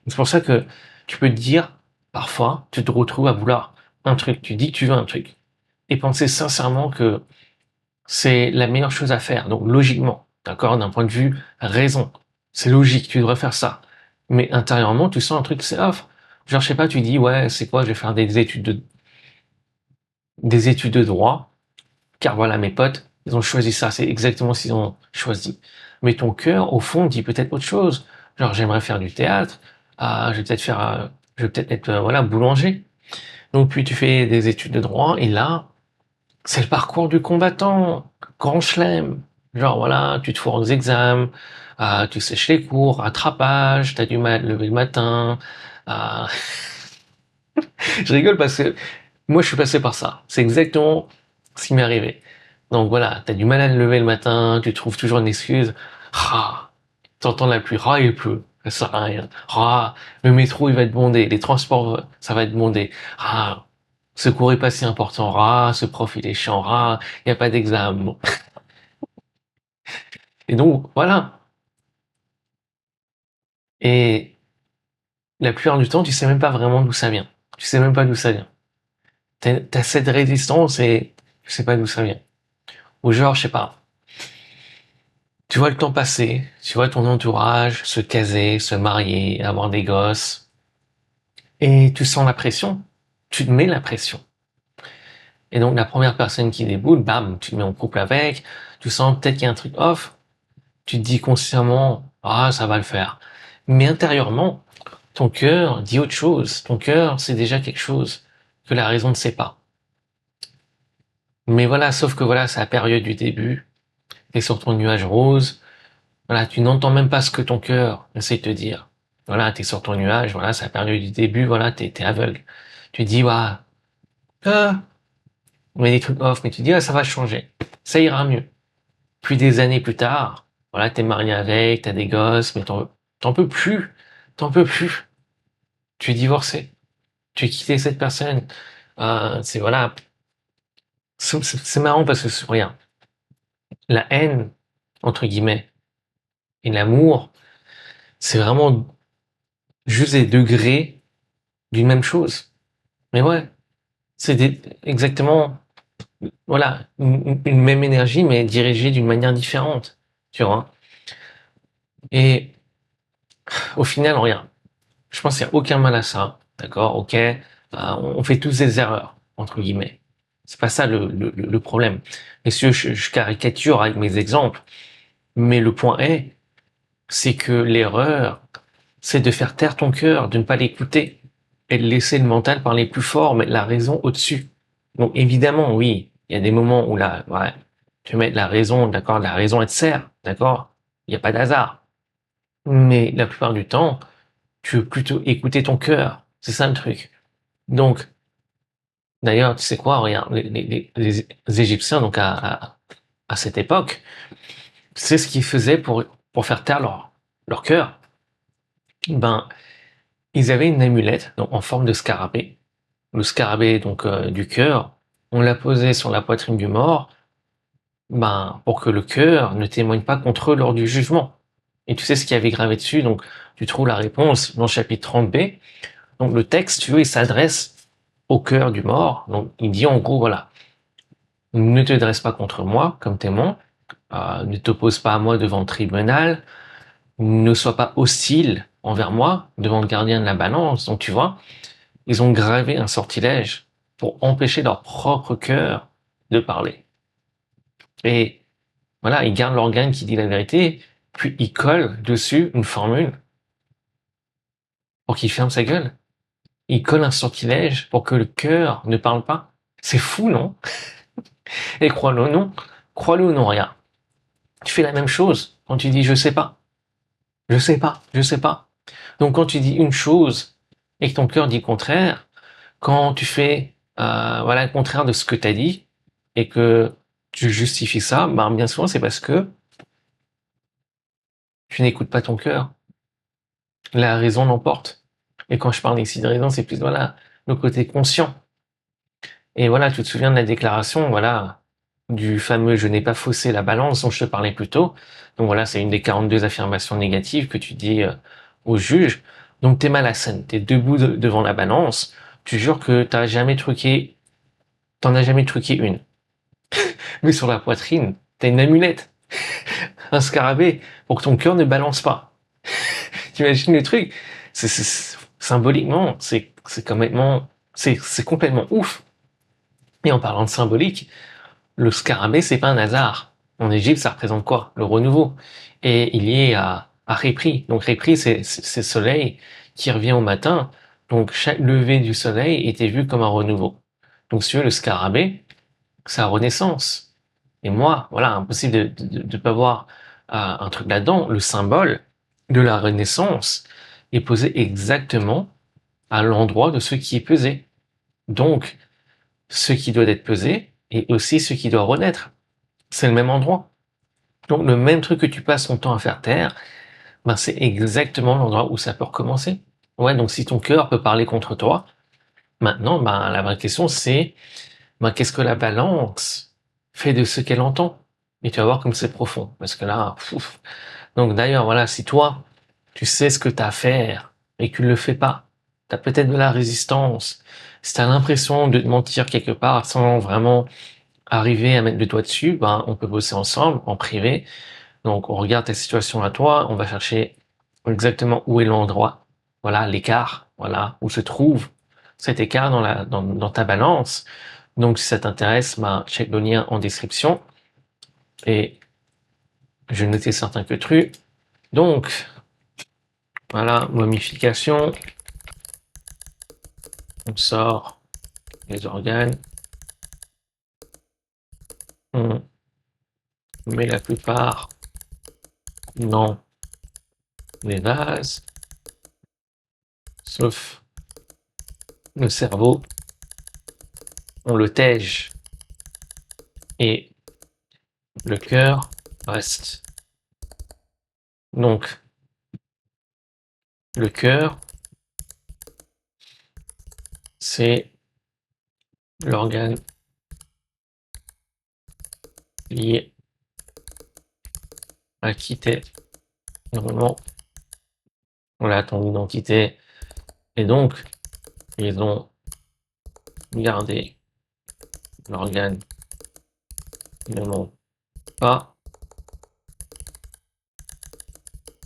C'est pour ça que tu peux te dire, parfois, tu te retrouves à vouloir un truc, tu dis que tu veux un truc, et penser sincèrement que c'est la meilleure chose à faire, donc logiquement, d'accord, d'un point de vue raison, c'est logique, tu devrais faire ça. Mais intérieurement, tu sens un truc, c'est off. Genre, je sais pas, tu dis, ouais, c'est quoi, je vais faire des études de droit, car voilà, mes potes, ils ont choisi ça, c'est exactement ce qu'ils ont choisi. Mais ton cœur, au fond, dit peut-être autre chose. Genre, j'aimerais faire du théâtre, je vais peut-être être, voilà, boulanger. Donc, puis tu fais des études de droit, et là, c'est le parcours du combattant, grand chelem. Genre, voilà, tu te foires aux examens, tu sèches les cours, rattrapage, t'as du mal à te lever le matin. euh, je rigole parce que moi, je suis passé par ça. C'est exactement ce qui m'est arrivé. Donc voilà, t'as du mal à te lever le matin, tu trouves toujours une excuse. Ah, t'entends la pluie, ah, il pleut, ça sert à rien. Ah, le métro, il va être bondé, les transports, ça va être bondé. Ah, ce cours est pas si important. Ah, ce prof, il est chiant. Ah, il n'y a pas d'examen. Bon. Et donc, voilà. Et la plupart du temps, tu sais même pas vraiment d'où ça vient. Tu sais même pas d'où ça vient. T'as cette résistance et tu sais pas d'où ça vient. Ou genre, je sais pas, tu vois le temps passer, tu vois ton entourage se caser, se marier, avoir des gosses, et tu sens la pression. Tu te mets la pression. Et donc, la première personne qui déboule, bam, tu te mets en couple avec, tu sens peut-être qu'il y a un truc off, tu te dis consciemment, ah, ça va le faire. Mais intérieurement, ton cœur dit autre chose. Ton cœur, c'est déjà quelque chose que la raison ne sait pas. Mais voilà, sauf que voilà, c'est la période du début, t'es sur ton nuage rose, voilà, tu n'entends même pas ce que ton cœur essaie de te dire. Voilà, t'es sur ton nuage, voilà, c'est la période du début, voilà, t'es aveugle. Tu dis, ah, ah, mais des trucs off, mais tu dis, ah, ça va changer. Ça ira mieux. Puis des années plus tard, voilà, t'es marié avec, t'as des gosses, mais t'en peux plus. T'en peux plus. Tu es divorcé. Tu es quitté cette personne. C'est voilà. C'est marrant parce que, regarde, la haine, entre guillemets, et l'amour, c'est vraiment juste des degrés d'une même chose. Mais ouais, exactement. voilà, une même énergie, mais dirigée d'une manière différente, tu vois. Et au final, regarde, je pense qu'il n'y a aucun mal à ça, d'accord, ok, on fait tous des erreurs, entre guillemets. C'est pas ça le problème. Et si je caricature avec mes exemples, mais le point est, c'est que l'erreur, c'est de faire taire ton cœur, de ne pas l'écouter, et de laisser le mental parler plus fort, mettre la raison au-dessus. Donc évidemment, oui, il y a des moments où là, ouais, tu mets la raison, d'accord, la raison elle te sert, d'accord, il n'y a pas d'hasard. Mais la plupart du temps, tu veux plutôt écouter ton cœur, c'est ça le truc. Donc, d'ailleurs, tu sais quoi, regarde, les Égyptiens, donc à cette époque, c'est ce qu'ils faisaient pour faire taire leur cœur. Ben, ils avaient une amulette donc, en forme de scarabée. Le scarabée donc du cœur, on l'a posé sur la poitrine du mort, ben pour que le cœur ne témoigne pas contre eux lors du jugement. Et tu sais ce qu'il y avait gravé dessus, donc tu trouves la réponse dans le chapitre 30b. Donc le texte, tu veux, il s'adresse au cœur du mort. Donc il dit en gros, voilà, ne te dresse pas contre moi comme témoin, ne t'oppose pas à moi devant le tribunal, ne sois pas hostile envers moi devant le gardien de la balance. Donc tu vois, ils ont gravé un sortilège pour empêcher leur propre cœur de parler. Et voilà, ils gardent l'organe qui dit la vérité, puis ils collent dessus une formule pour qu'il ferme sa gueule. Ils collent un sortilège pour que le cœur ne parle pas. C'est fou, non? Et crois-le ou non, regarde. Tu fais la même chose quand tu dis je sais pas, je sais pas, je sais pas. Donc quand tu dis une chose et que ton cœur dit le contraire, quand tu fais voilà le contraire de ce que tu as dit et que tu justifies ça, ben bien souvent c'est parce que tu n'écoutes pas ton cœur. La raison l'emporte. Et quand je parle ici de raison, c'est plus voilà le côté conscient. Et voilà, tu te souviens de la déclaration, voilà, du fameux je n'ai pas faussé la balance dont je te parlais plus tôt. Donc voilà, c'est une des 42 affirmations négatives que tu dis au juge. Donc t'es mal à scène, t'es debout devant la balance, tu jures que t'en as jamais truqué une. Mais sur la poitrine, t'as une amulette, un scarabée, pour que ton cœur ne balance pas. T'imagines le truc? Symboliquement, c'est complètement, c'est complètement ouf. Et en parlant de symbolique, le scarabée, c'est pas un hasard. En Égypte, ça représente quoi? Le renouveau. Et il y est à Répri. Donc Répri, c'est le soleil qui revient au matin. Donc chaque lever du soleil était vu comme un renouveau. Donc si tu veux, le scarabée, c'est la renaissance. Et moi, voilà, impossible de pas voir un truc là-dedans. Le symbole de la renaissance est posé exactement à l'endroit de ce qui est pesé. Donc, ce qui doit être pesé est aussi ce qui doit renaître. C'est le même endroit. Donc, le même truc que tu passes ton temps à faire taire, ben, c'est exactement l'endroit où ça peut recommencer. Ouais, donc si ton cœur peut parler contre toi, maintenant, ben, la vraie question c'est, ben, qu'est-ce que la balance fait de ce qu'elle entend? Et tu vas voir comme c'est profond. Parce que là, pouf. Donc d'ailleurs, voilà, si toi, tu sais ce que tu as à faire et que tu ne le fais pas, tu as peut-être de la résistance, si tu as l'impression de te mentir quelque part sans vraiment arriver à mettre le doigt dessus, ben, on peut bosser ensemble en privé. Donc on regarde ta situation à toi, on va chercher exactement où est l'endroit, voilà, l'écart, voilà, où se trouve cet écart dans ta balance. Donc si ça t'intéresse, ben, check le lien en description. Et je n'étais certain que tu. Donc, voilà, momification. On sort les organes. On met la plupart dans les vases, sauf le cerveau. On le tège et le cœur reste. Donc, le cœur, c'est l'organe lié à qui t'es. Normalement, on a ton identité. Et donc, ils ont gardé l'organe ne monte pas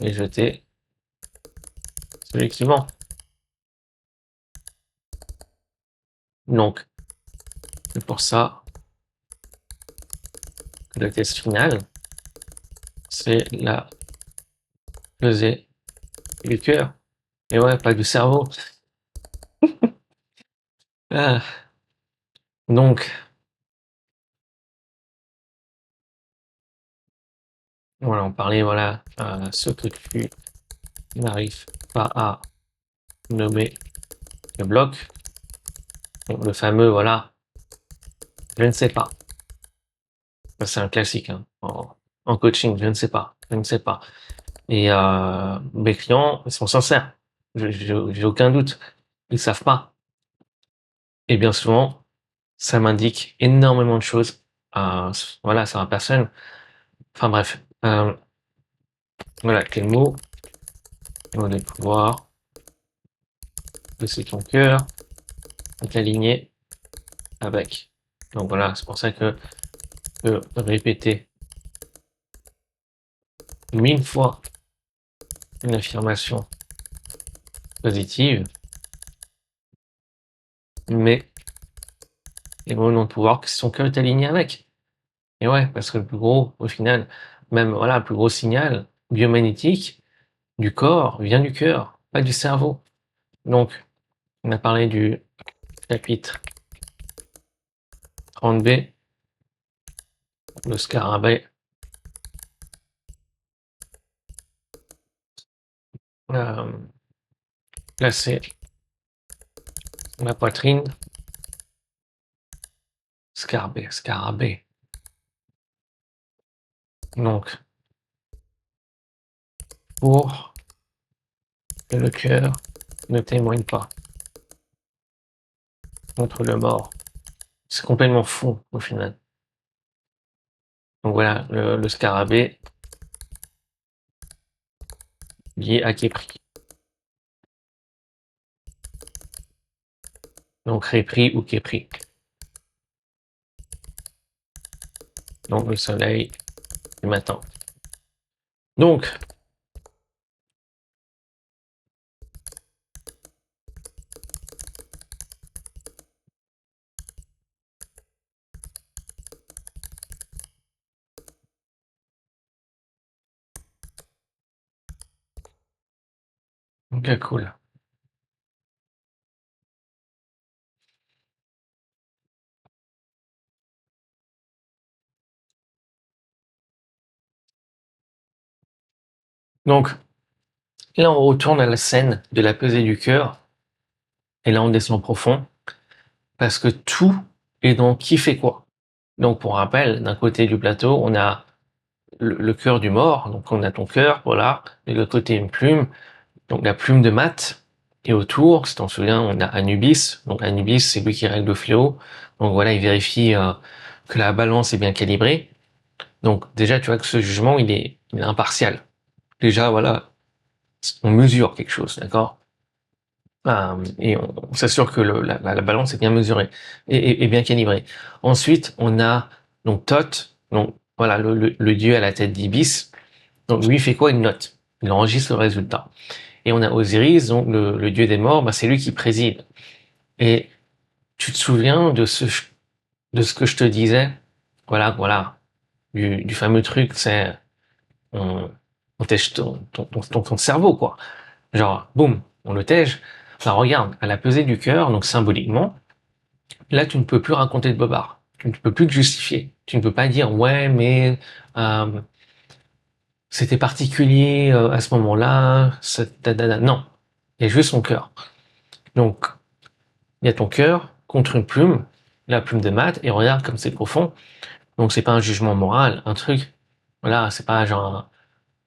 et jeter celui qui ment. Donc, c'est pour ça que le test final, c'est la pesée du cœur. Et ouais, pas du cerveau. Ah. Donc, voilà, on parlait, voilà, ce que tu n'arrives pas à nommer le bloc. Donc, le fameux, voilà, je ne sais pas. Ça, c'est un classique hein, en coaching, je ne sais pas, je ne sais pas. Et mes clients, ils sont sincères. J'ai aucun doute. Ils savent pas. Et bien souvent, ça m'indique énormément de choses. Voilà, sur la personne. Enfin bref. Voilà, quel mot on va pouvoir laisser ton cœur est aligné avec. Donc voilà, c'est pour ça que répéter 1000 fois une affirmation positive, mais les mots n'ont de pouvoir que si son cœur est aligné avec. Et ouais, parce que le plus gros, au final, même voilà, le plus gros signal biomagnétique du corps vient du cœur, pas du cerveau. Donc, on a parlé du chapitre 30B, le scarabée, euh, placé sur la poitrine, scarabée. Donc, pour que le cœur ne témoigne pas contre le mort. C'est complètement fou, au final. Donc voilà, le scarabée lié à Képri. Donc Répri ou Képri. Donc le soleil du matin. Donc, ok, cool. Donc, là, on retourne à la scène de la pesée du cœur. Et là, on descend profond. Parce que tout est dans qui fait quoi. Donc, pour rappel, d'un côté du plateau, on a le cœur du mort. Donc, on a ton cœur, voilà. Et de l'autre côté, une plume. Donc, la plume de Math. Et autour, si t'en souviens, on a Anubis. Donc, Anubis, c'est lui qui règle le fléau. Donc, voilà, il vérifie que la balance est bien calibrée. Donc, déjà, tu vois que ce jugement, il est impartial. Déjà, voilà, on mesure quelque chose, d'accord? Et on s'assure que la balance est bien mesurée et bien calibrée. Ensuite, on a donc Thoth, donc voilà le dieu à la tête d'Ibis. Donc lui il fait quoi? Il note, il enregistre le résultat. Et on a Osiris, donc le dieu des morts, bah, c'est lui qui préside. Et tu te souviens de ce que je te disais? Voilà, du fameux truc, c'est on, on tèche ton cerveau, quoi. Genre, boum, on le tège. Enfin, regarde, à la pesée du cœur, donc symboliquement, là, tu ne peux plus raconter de bobards. Tu ne peux plus te justifier. Tu ne peux pas dire, ouais, mais euh, c'était particulier à ce moment-là. Non, il y a juste son cœur. Donc, il y a ton cœur contre une plume, la plume de Math, et regarde comme c'est profond. Donc, c'est pas un jugement moral, un truc. Voilà, c'est pas genre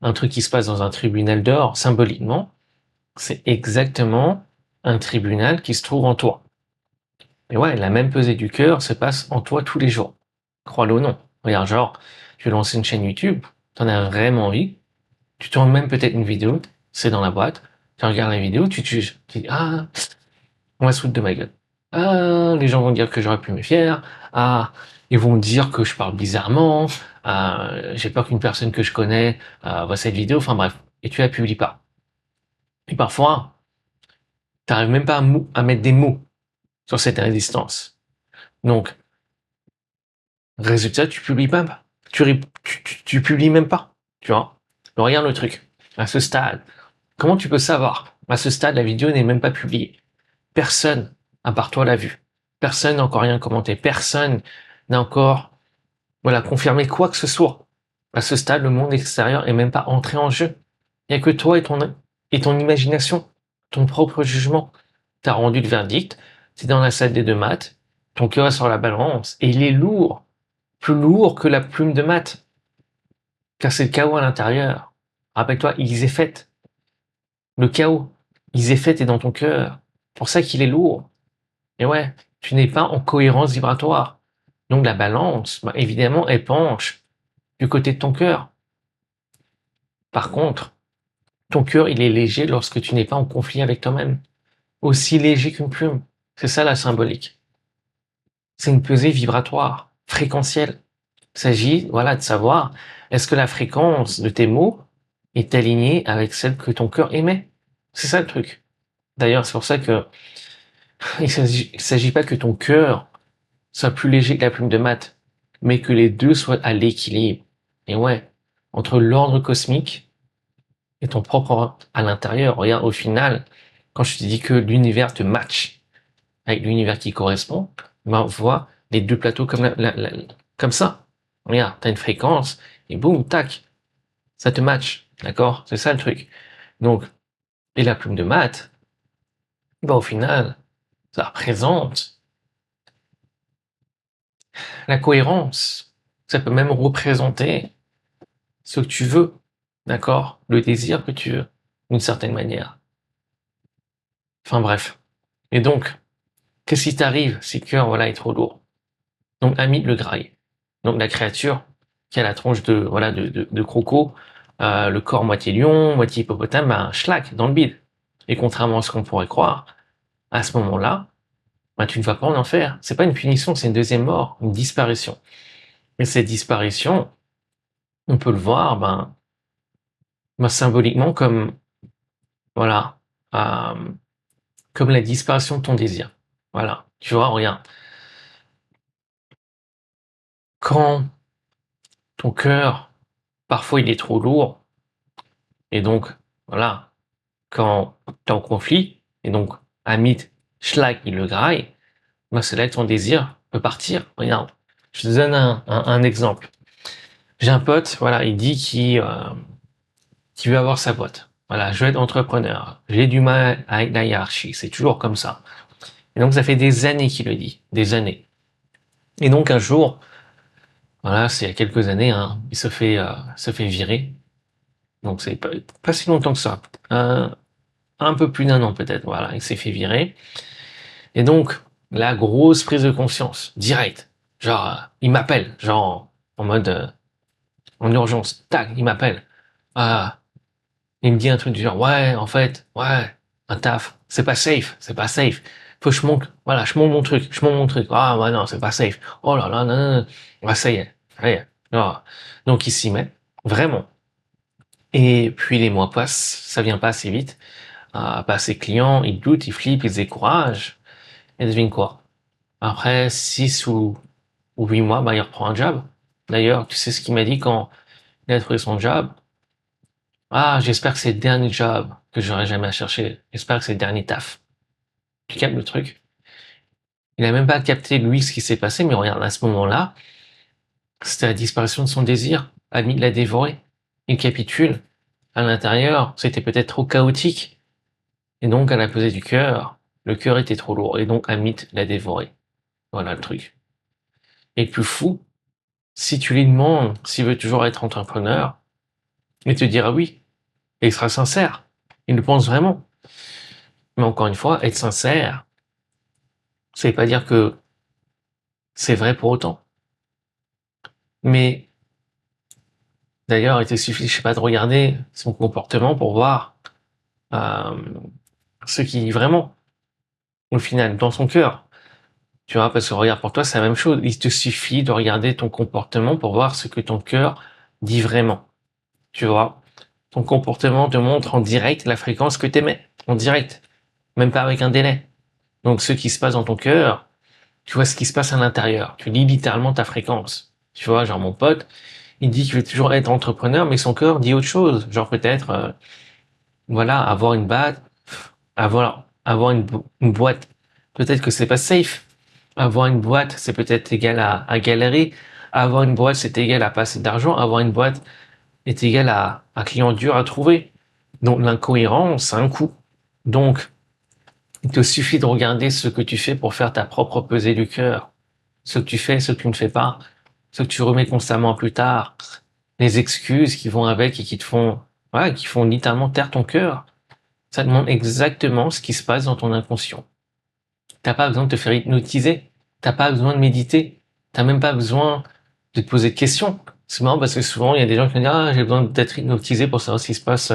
un truc qui se passe dans un tribunal d'or, symboliquement. C'est exactement un tribunal qui se trouve en toi. Et ouais, la même pesée du cœur se passe en toi tous les jours. Crois-le ou non. Regarde, genre, tu veux lancer une chaîne YouTube, t'en as vraiment envie, tu tournes même peut-être une vidéo, c'est dans la boîte, tu regardes la vidéo, tu te juges, tu dis, ah, on va se foutre de ma gueule. Ah, les gens vont dire que j'aurais pu me fier. Ah, Ils vont me dire que je parle bizarrement, j'ai peur qu'une personne que je connais voit cette vidéo, enfin bref, et tu la publies pas. Et parfois, tu n'arrives même pas à mettre des mots sur cette résistance. Donc, résultat, tu publies pas. Tu publies même pas, tu vois. Donc, regarde le truc. À ce stade, comment tu peux savoir? À ce stade, la vidéo n'est même pas publiée. Personne, à part toi, l'a vue. Personne n'a encore rien commenté. Personne n'a encore, voilà, confirmé quoi que ce soit. À ce stade, le monde extérieur est même pas entré en jeu. Il n'y a que toi et ton imagination, ton propre jugement. Tu as rendu le verdict, tu es dans la salle des 2 maths, ton cœur est sur la balance, et il est lourd, plus lourd que la plume de maths, car c'est le chaos à l'intérieur. Rappelle-toi, ils est fait. Le chaos, ils est fait est dans ton cœur. C'est pour ça qu'il est lourd. Et ouais, tu n'es pas en cohérence vibratoire. Donc la balance, bah, évidemment, elle penche du côté de ton cœur. Par contre, ton cœur, il est léger lorsque tu n'es pas en conflit avec toi-même. Aussi léger qu'une plume. C'est ça la symbolique. C'est une pesée vibratoire, fréquentielle. Il s'agit, voilà, de savoir, est-ce que la fréquence de tes mots est alignée avec celle que ton cœur émet? C'est ça le truc. D'ailleurs, c'est pour ça que il s'agit pas que ton cœur soit plus léger que la plume de maths, mais que les deux soient à l'équilibre. Et ouais, entre l'ordre cosmique et ton propre ordre à l'intérieur. Regarde, au final, quand je te dis que l'univers te match avec l'univers qui correspond, ben, on voit les deux plateaux comme ça. Regarde, t'as une fréquence, et boum, tac, ça te match. D'accord? C'est ça le truc. Donc, et la plume de maths, ben, au final, ça représente la cohérence. Ça peut même représenter ce que tu veux. D'accord? Le désir que tu veux, d'une certaine manière. Enfin bref. Et donc, qu'est-ce qui t'arrive si le cœur, voilà, est trop lourd? Donc, Amit le graille. Donc, la créature qui a la tronche de, voilà, de croco, le corps moitié lion, moitié hippopotame, ben, schlack, dans le bide. Et contrairement à ce qu'on pourrait croire, à ce moment-là, ben, tu ne vas pas en enfer. C'est pas une punition, c'est une deuxième mort, une disparition. Et cette disparition, on peut le voir, ben symboliquement comme, voilà, euh, comme la disparition de ton désir. Voilà. Tu vois, regarde. Quand ton cœur, parfois, il est trop lourd, et donc, voilà, quand tu es en conflit, et donc, Amit, schlag, il le graille, ben c'est là que ton désir peut partir. Regarde. Je te donne un exemple. J'ai un pote, voilà, il dit qu'il veut avoir sa boîte. Voilà, je veux être entrepreneur. J'ai du mal avec la hiérarchie. C'est toujours comme ça. Et donc, ça fait des années qu'il le dit. Des années. Et donc, un jour, voilà, c'est il y a quelques années, hein, il se fait virer. Donc, c'est pas si longtemps que ça. Un peu plus d'1 an, peut-être. Voilà, il s'est fait virer. Et donc, la grosse prise de conscience, direct. Genre, il m'appelle, genre, en mode, en urgence. Tac, il m'appelle. Euh, il me dit un truc du genre, ouais, en fait, ouais, un taf, c'est pas safe, c'est pas safe. Faut que je monte, voilà, je monte mon truc, je monte mon truc. Ah, ouais, non, c'est pas safe. Oh là là, non, non, non. Ouais, ça y est, ça y est. Ah. Donc, il s'y met, vraiment. Et puis, les mois passent, ça vient pas assez vite. Pas ses clients, il doute, il flippe, il se décourage. Et devine quoi? Après 6 ou 8 mois, bah, il reprend un job. D'ailleurs, tu sais ce qu'il m'a dit quand il a trouvé son job? Ah, j'espère que c'est le dernier job que j'aurai jamais à chercher. J'espère que c'est le dernier taf. Tu captes le truc? Il a même pas capté, lui, ce qui s'est passé, mais regarde, à ce moment-là, c'était la disparition de son désir. Ami l'a dévoré. Il capitule. À l'intérieur, c'était peut-être trop chaotique. Et donc, à la pesée du cœur, le cœur était trop lourd. Et donc, Amit l'a dévoré. Voilà le truc. Et le plus fou, si tu lui demandes s'il veut toujours être entrepreneur, il te dira oui. Et il sera sincère. Il le pense vraiment. Mais encore une fois, être sincère, ça veut pas dire que c'est vrai pour autant. Mais d'ailleurs, il te suffit, je sais pas, de regarder son comportement pour voir euh, ce qui vraiment, au final, dans son cœur. Tu vois, parce que regarde, pour toi, c'est la même chose. Il te suffit de regarder ton comportement pour voir ce que ton cœur dit vraiment. Tu vois, ton comportement te montre en direct la fréquence que t'émets. En direct. Même pas avec un délai. Donc, ce qui se passe dans ton cœur, tu vois ce qui se passe à l'intérieur. Tu lis littéralement ta fréquence. Tu vois, genre mon pote, il dit qu'il veut toujours être entrepreneur, mais son cœur dit autre chose. Genre peut-être, voilà, avoir une boîte, avoir une boîte. Peut-être que c'est pas safe. Avoir une boîte, c'est peut-être égal à galérer. Avoir une boîte, c'est égal à passer d'argent. Avoir une boîte est égal à un client dur à trouver. Donc l'incohérence, c'est un coût. Donc, il te suffit de regarder ce que tu fais pour faire ta propre pesée du cœur. Ce que tu fais, ce que tu ne fais pas, ce que tu remets constamment plus tard, les excuses qui vont avec et qui te font, voilà, qui font littéralement taire ton cœur. Ça demande exactement ce qui se passe dans ton inconscient. T'as pas besoin de te faire hypnotiser. T'as pas besoin de méditer. T'as même pas besoin de te poser de questions. C'est marrant parce que souvent, il y a des gens qui me disent, ah, j'ai besoin d'être hypnotisé pour savoir ce qui se passe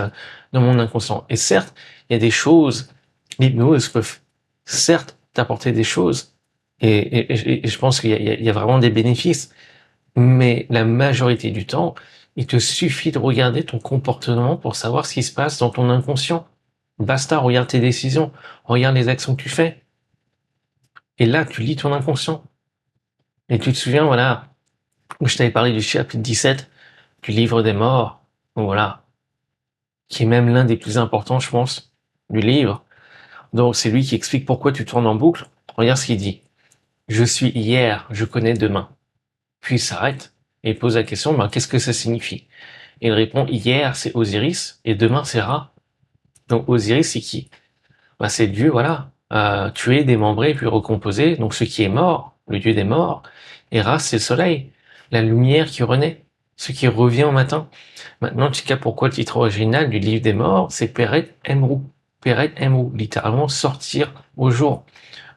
dans mon inconscient. Et certes, il y a des choses, l'hypnose peut certes t'apporter des choses. Et je pense qu'il y a vraiment des bénéfices. Mais la majorité du temps, il te suffit de regarder ton comportement pour savoir ce qui se passe dans ton inconscient. Basta, regarde tes décisions, regarde les actions que tu fais. Et là, tu lis ton inconscient. Et tu te souviens, voilà, où je t'avais parlé du chapitre 17 du livre des morts, voilà, qui est même l'un des plus importants, je pense, du livre. Donc, c'est lui qui explique pourquoi tu tournes en boucle. Regarde ce qu'il dit. Je suis hier, je connais demain. Puis il s'arrête et il pose la question, ben, qu'est-ce que ça signifie? Et il répond, hier, c'est Osiris et demain, c'est Ra. Donc, Osiris, c'est qui? Ben, c'est Dieu, voilà, tué, démembré, puis recomposé. Donc, ce qui est mort, le Dieu des morts. Et Ra, c'est le soleil, la lumière qui renaît, ce qui revient au matin. Maintenant, tu captes pourquoi le titre original du livre des morts, c'est Peret Emrou. Peret Emrou, littéralement sortir au jour.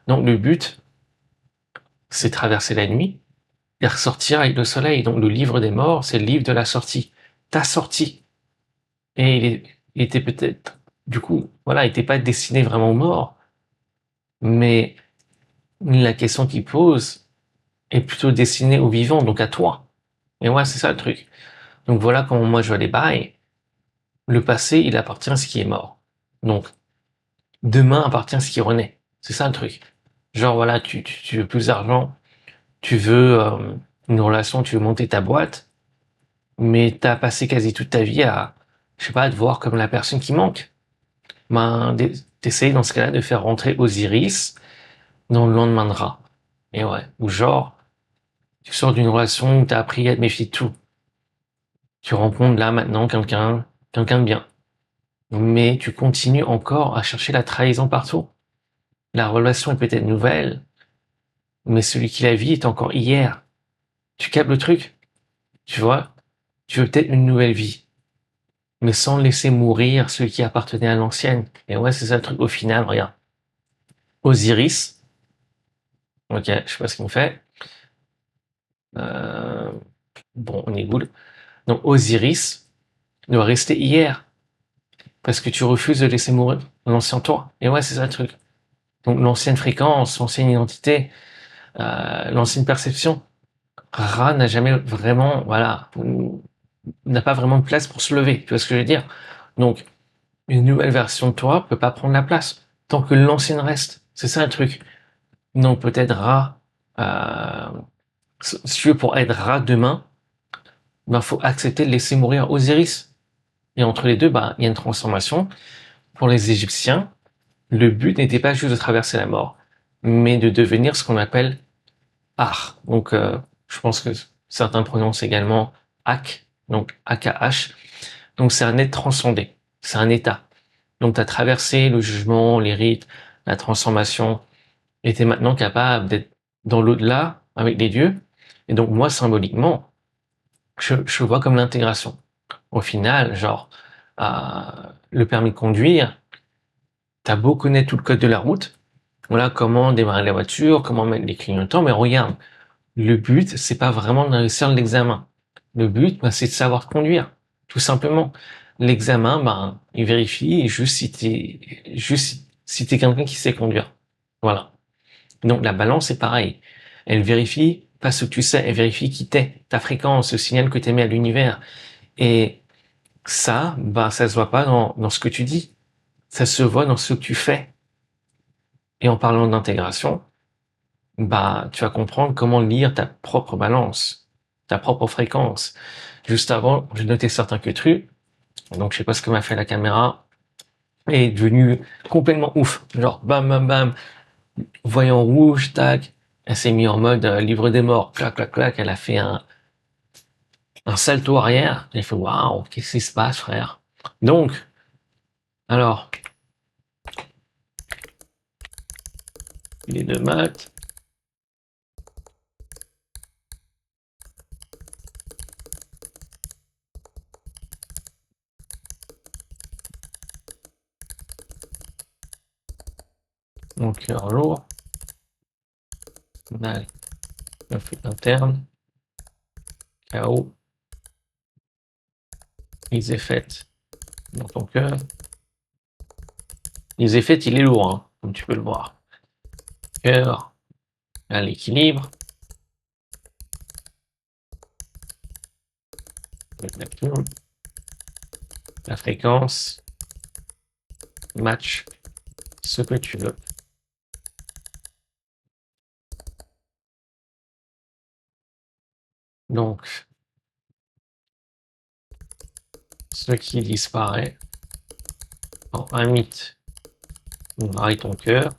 Donc, le but, c'est traverser la nuit et ressortir avec le soleil. Donc, le livre des morts, c'est le livre de la sortie. Ta sortie. Et il était peut-être, du coup, voilà, il n'était pas destiné vraiment aux morts. Mais la question qu'il pose est plutôt destinée aux vivants, donc à toi. Et ouais, c'est ça le truc. Donc voilà comment moi je vois les bails. Le passé, il appartient à ce qui est mort. Donc, demain appartient à ce qui renaît. C'est ça le truc. Genre voilà, tu veux plus d'argent, tu veux une relation, tu veux monter ta boîte, mais t'as passé quasi toute ta vie à, je sais pas, à te voir comme la personne qui manque. Ben, t'essayes dans ce cas-là de faire rentrer Osiris dans le lendemain de Ra. Et ouais. Ou genre, tu sors d'une relation où t'as appris à te méfier de tout. Tu rencontres là maintenant quelqu'un de bien. Mais tu continues encore à chercher la trahison partout. La relation est peut-être nouvelle, mais celui qui la vit est encore hier. Tu captes le truc? Tu vois? Tu veux peut-être une nouvelle vie, mais sans laisser mourir ceux qui appartenaient à l'ancienne. Et ouais, c'est ça le truc au final, regarde. Osiris, ok, je sais pas ce qu'il me fait. Euh, bon, on est good. Donc Osiris doit rester hier, parce que tu refuses de laisser mourir l'ancien toi. Et ouais, c'est ça le truc. Donc l'ancienne fréquence, l'ancienne identité, l'ancienne perception. Ra n'a jamais vraiment, voilà, n'a pas vraiment de place pour se lever. Tu vois ce que je veux dire? Donc, une nouvelle version de toi peut pas prendre la place tant que l'ancienne reste. C'est ça le truc. Donc peut-être Ra, euh, si tu veux pour être Ra demain, ben faut accepter de laisser mourir Osiris. Et entre les deux, ben il y a une transformation. Pour les Égyptiens, le but n'était pas juste de traverser la mort, mais de devenir ce qu'on appelle Ar. Donc je pense que certains prononcent également Ak, donc AKH. Donc c'est un être transcendé, c'est un état. Donc tu as traversé le jugement, les rites, la transformation, et tu es maintenant capable d'être dans l'au-delà avec les dieux. Et donc moi, symboliquement, je vois comme l'intégration. Au final, genre, le permis de conduire, t'as beau connaître tout le code de la route, voilà comment démarrer la voiture, comment mettre les clignotants, mais regarde, le but, c'est pas vraiment de réussir l'examen. Le but, ben, c'est de savoir conduire, tout simplement. L'examen, ben, il vérifie juste si t'es quelqu'un qui sait conduire. Voilà. Donc la balance est pareil. Elle vérifie pas ce que tu sais, elle vérifie qui t'es, ta fréquence, le signal que tu émets à l'univers. Et ça, bah, ça se voit pas dans ce que tu dis. Ça se voit dans ce que tu fais. Et en parlant d'intégration, bah, tu vas comprendre comment lire ta propre balance, ta propre fréquence. Juste avant, j'ai noté certains trucs. Donc, je sais pas ce que m'a fait la caméra. Et est devenue complètement ouf. Genre, bam, bam, bam. Voyant rouge, tac. Elle s'est mise en mode livre des morts. Clac, clac, clac. Elle a fait un salto arrière. J'ai fait, waouh, qu'est-ce qui se passe, frère? Donc, alors, les deux maths. Donc, cœur lourd. Dalle. Conflit interne. Chaos. Les effets dans ton cœur. Les effets, il est lourd, hein, comme tu peux le voir. Cœur à l'équilibre. La fréquence. Match ce que tu veux. Donc, ce qui disparaît en un mythe, on varie ton cœur.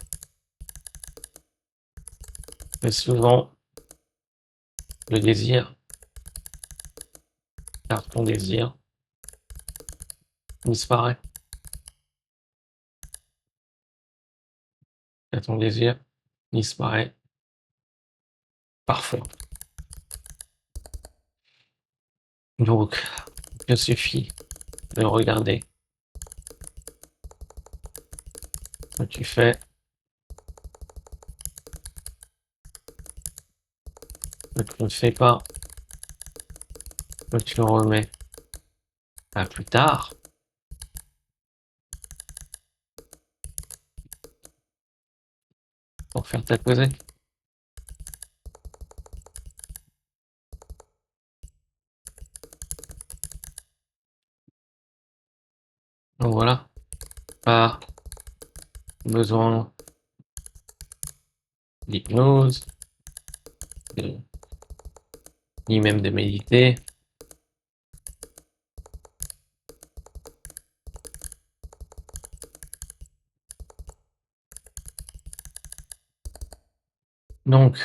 Mais souvent, le désir, car ton désir disparaît. Et ton désir disparaît parfois. Donc, il suffit de regarder ce que tu fais, ce que tu ne fais pas, ce que tu le remets à plus tard. Pour faire ta pesée. Donc voilà, pas besoin d'hypnose, ni même de méditer. Donc,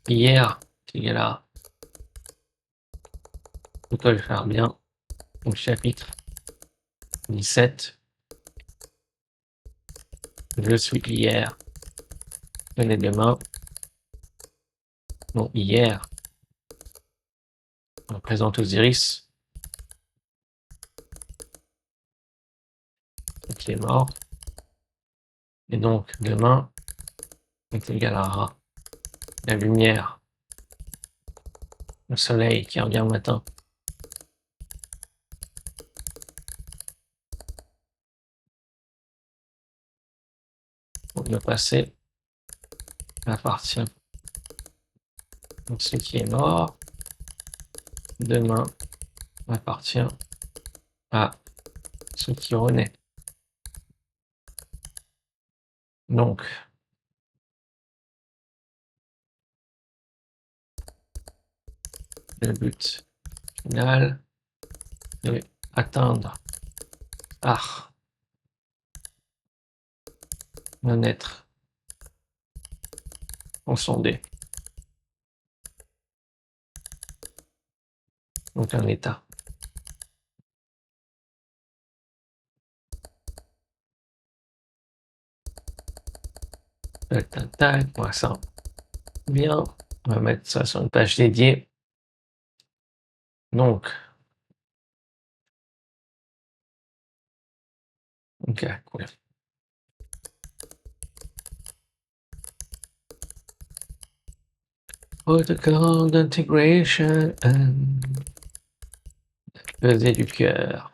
hier, il y a là, faut le faire bien, au chapitre 17, je suis hier, venez demain. Donc hier, on présente Osiris, qui est mort. Et donc demain est égal à Ra, la lumière, le soleil qui revient le matin. Donc le passé appartient à ce qui est mort. Demain appartient à ce qui renaît. Donc, le but final est atteindre un être transcendé. Donc un état. Tac, tac, tac, voilà ça. Bien, on va mettre ça sur une page dédiée. Donc, ok, cool. Protocol d'integration, pesée du cœur.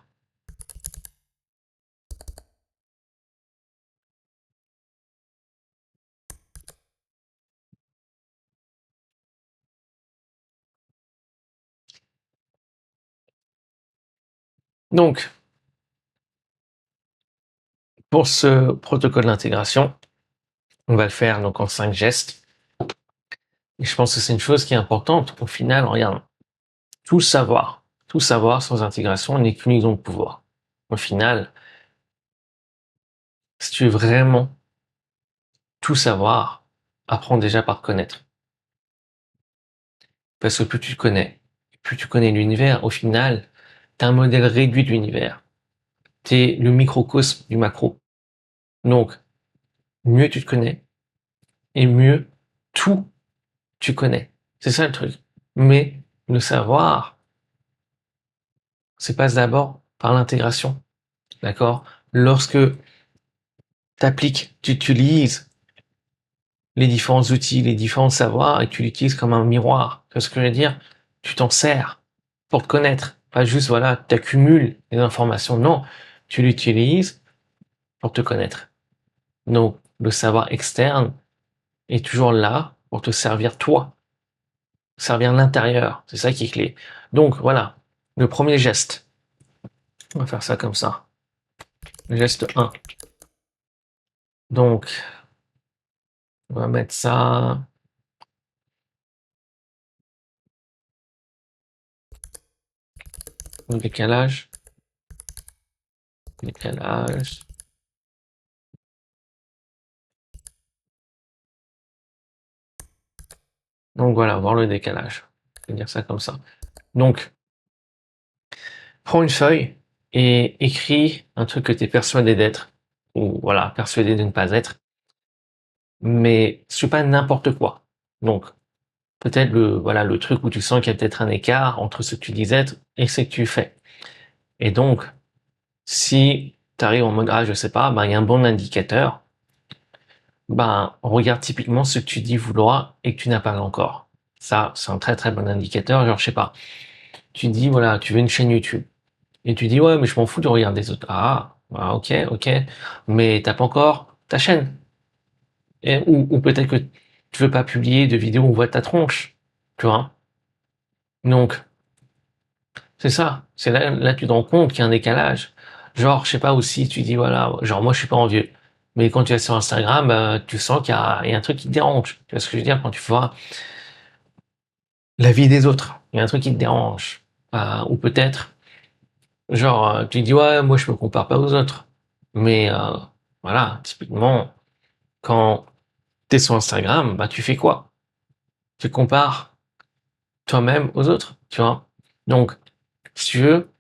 Donc, pour ce protocole d'intégration, on va le faire donc en 5 gestes. Et je pense que c'est une chose qui est importante. Au final, regarde, tout savoir sans intégration n'est qu'une illusion de pouvoir. Au final, si tu veux vraiment tout savoir, apprends déjà par connaître. Parce que plus tu connais l'univers, au final, tu as un modèle réduit de l'univers. Tu es le microcosme du macro. Donc, mieux tu te connais, et mieux tout tu connais. C'est ça le truc. Mais le savoir, c'est passe d'abord par l'intégration. D'accord? Lorsque tu appliques, tu utilises les différents outils, les différents savoirs, et tu l'utilises comme un miroir. Tu vois ce que je veux dire? Tu t'en sers pour te connaître. Pas juste, voilà, tu accumules les informations. Non, tu l'utilises pour te connaître. Donc, le savoir externe est toujours là pour te servir toi, servir l'intérieur. C'est ça qui est clé. Donc, voilà, le premier geste. On va faire ça comme ça. Le geste 1. Donc, on va mettre ça. Le décalage. Décalage. Donc voilà, voir le décalage. Je vais dire ça comme ça. Donc, prends une feuille et écris un truc que tu es persuadé d'être, ou voilà, persuadé de ne pas être, mais c'est pas n'importe quoi. Donc, peut-être le truc où tu sens qu'il y a peut-être un écart entre ce que tu dis être et ce que tu fais. Et donc, si tu arrives en mode, ah, je sais pas, ben, il y a un bon indicateur, ben, regarde typiquement ce que tu dis vouloir et que tu n'as pas encore. Ça, c'est un très très bon indicateur. Genre, je sais pas, tu dis, voilà, tu veux une chaîne YouTube. Et tu dis, ouais, mais je m'en fous de regarder les autres. Ah, ok, ok. Mais t'as pas encore ta chaîne. Ou peut-être que tu veux pas publier de vidéos où on voit ta tronche. Tu vois? Donc, c'est ça. C'est là tu te rends compte qu'il y a un décalage. Genre, je sais pas aussi, tu dis, voilà, genre, moi, je suis pas envieux. Mais quand tu es sur Instagram, tu sens qu'il y a un truc qui te dérange. Tu vois ce que je veux dire? Quand tu vois la vie des autres, il y a un truc qui te dérange. Ou peut-être, genre, tu dis, ouais, moi, je me compare pas aux autres. Mais, voilà, typiquement, quand tu es sur Instagram, bah, tu fais quoi? Tu compares toi-même aux autres, tu vois? Donc, si tu veux,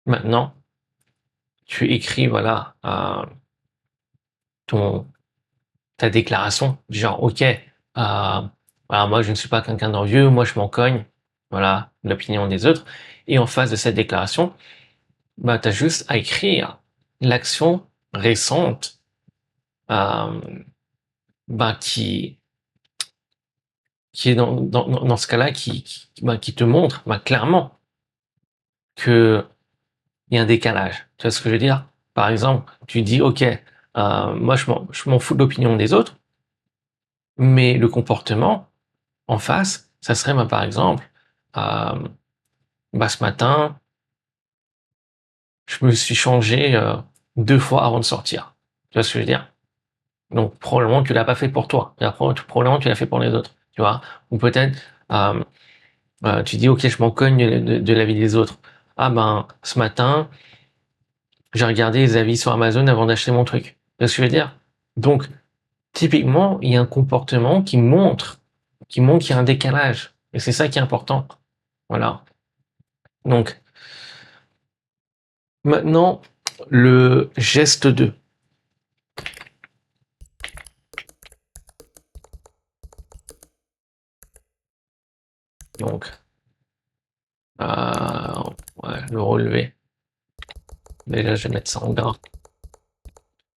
maintenant, tu écris, voilà, ton, ta déclaration, genre, ok, voilà, moi, je ne suis pas quelqu'un d'envieux, moi, je m'en cogne, voilà, l'opinion des autres. Et en face de cette déclaration, bah, tu as juste à écrire l'action récente, euh, bah, qui est dans ce cas-là, qui te montre bah, clairement que il y a un décalage. Tu vois ce que je veux dire? Par exemple, tu dis, OK, moi je m'en fous de l'opinion des autres, mais le comportement en face, ça serait, bah, par exemple, euh, bah, ce matin, je me suis changé 2 fois avant de sortir. Tu vois ce que je veux dire? Donc probablement tu l'as pas fait pour toi. Probablement tu l'as fait pour les autres. Tu vois? Ou peut-être euh, tu dis, OK, je m'en cogne de la vie des autres. Ah ben, ce matin, j'ai regardé les avis sur Amazon avant d'acheter mon truc. Tu vois ce que je veux dire? Donc, typiquement, il y a un comportement qui montre qu'il y a un décalage. Et c'est ça qui est important. Voilà. Donc, maintenant, le geste 2. Donc, ouais, le relevé. Déjà, je vais mettre ça en gras.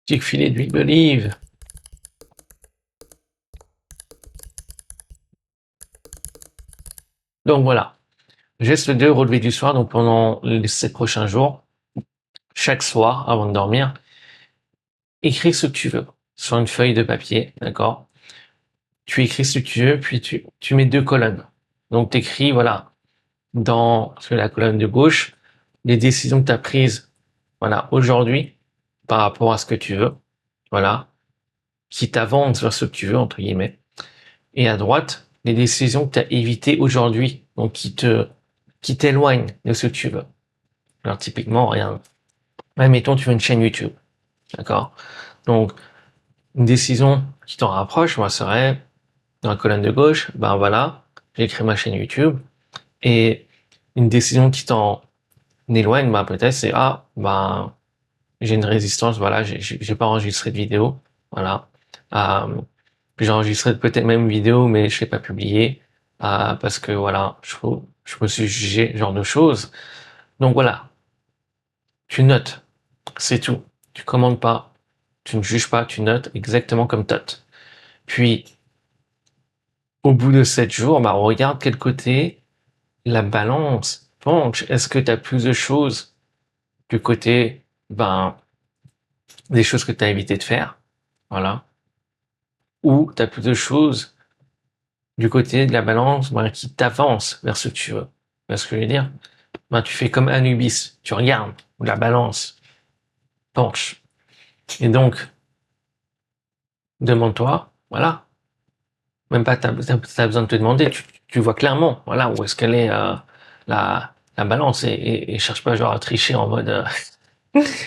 Petit filet d'huile d'olive. Donc voilà. Geste 2, relevé du soir. Donc pendant les 7 prochains jours, chaque soir, avant de dormir, écris ce que tu veux sur une feuille de papier, d'accord? Tu écris ce que tu veux, puis tu mets 2 colonnes. Donc tu écris, voilà, dans la colonne de gauche, les décisions que tu as prises, voilà, aujourd'hui, par rapport à ce que tu veux, voilà, qui t'avancent vers ce que tu veux, entre guillemets. Et à droite, les décisions que tu as évitées aujourd'hui, donc qui t'éloignent de ce que tu veux. Alors, typiquement, regarde, mettons, tu veux une chaîne YouTube, d'accord? Donc, une décision qui t'en rapproche, moi, serait, dans la colonne de gauche, ben voilà, j'ai créé ma chaîne YouTube. Et une décision qui t'en éloigne, ben peut-être c'est, ben, j'ai une résistance, voilà, j'ai pas enregistré de vidéo, voilà. J'ai enregistré peut-être même une vidéo, mais je l'ai pas publié, parce que voilà, je me suis jugé, ce genre de choses. Donc voilà, tu notes, c'est tout. Tu commandes pas, tu ne juges pas, tu notes exactement comme notes. Puis, au bout de 7 jours, bah, regarde quel côté la balance penche. Est-ce que tu as plus de choses du côté, ben, des choses que tu as évité de faire, voilà, ou tu as plus de choses du côté de la balance, ben, qui t'avance vers ce que tu veux. Tu vois ce que je veux dire? Ben, tu fais comme Anubis, tu regardes où la balance penche. Et donc, demande-toi, voilà, même pas t'as besoin de te demander, tu vois clairement, voilà, où est-ce qu'elle est, la balance, et cherche pas genre à tricher en mode,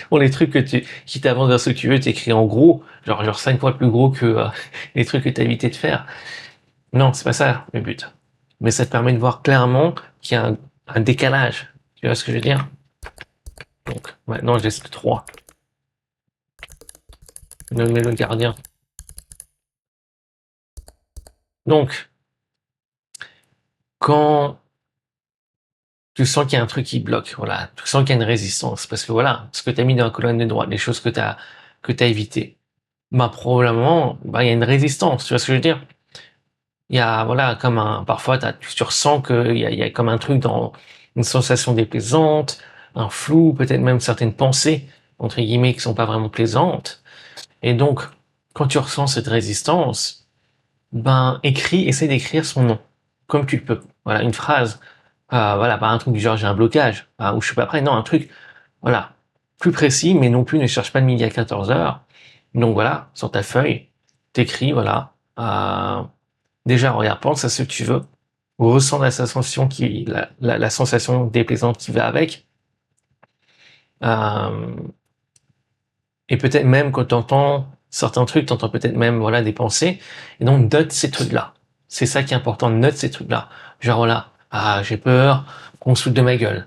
pour les trucs qui t'avancent vers ce que tu veux, t'écris en gros, genre 5 fois plus gros que les trucs que t'as évité de faire. Non, c'est pas ça le but. Mais ça te permet de voir clairement qu'il y a un décalage. Tu vois ce que je veux dire? Donc, maintenant, geste 3. Le gardien. Donc, quand tu sens qu'il y a un truc qui bloque, voilà, tu sens qu'il y a une résistance, parce que voilà, ce que tu as mis dans la colonne de droite, les choses que t'as évitées, bah, probablement, bah, il y a une résistance, tu vois ce que je veux dire? Il y a, voilà, comme parfois, tu ressens il y a comme un truc dans une sensation déplaisante, un flou, peut-être même certaines pensées, entre guillemets, qui sont pas vraiment plaisantes. Et donc, quand tu ressens cette résistance, ben, essaie d'écrire son nom, comme tu le peux. Voilà, une phrase, voilà, pas un truc du genre j'ai un blocage, ou je suis pas prêt, non, un truc, voilà, plus précis, mais non plus ne cherche pas de midi à 14 heures. Donc voilà, sur ta feuille, t'écris, voilà, déjà, regarde, pense à ce que tu veux, ressens la sensation la sensation déplaisante qui va avec, euh, et peut-être même quand tu entends certains trucs, tu entends peut-être même, voilà, des pensées, et donc note ces trucs-là. C'est ça qui est important, note ces trucs-là. Genre, voilà, j'ai peur qu'on se foute de ma gueule.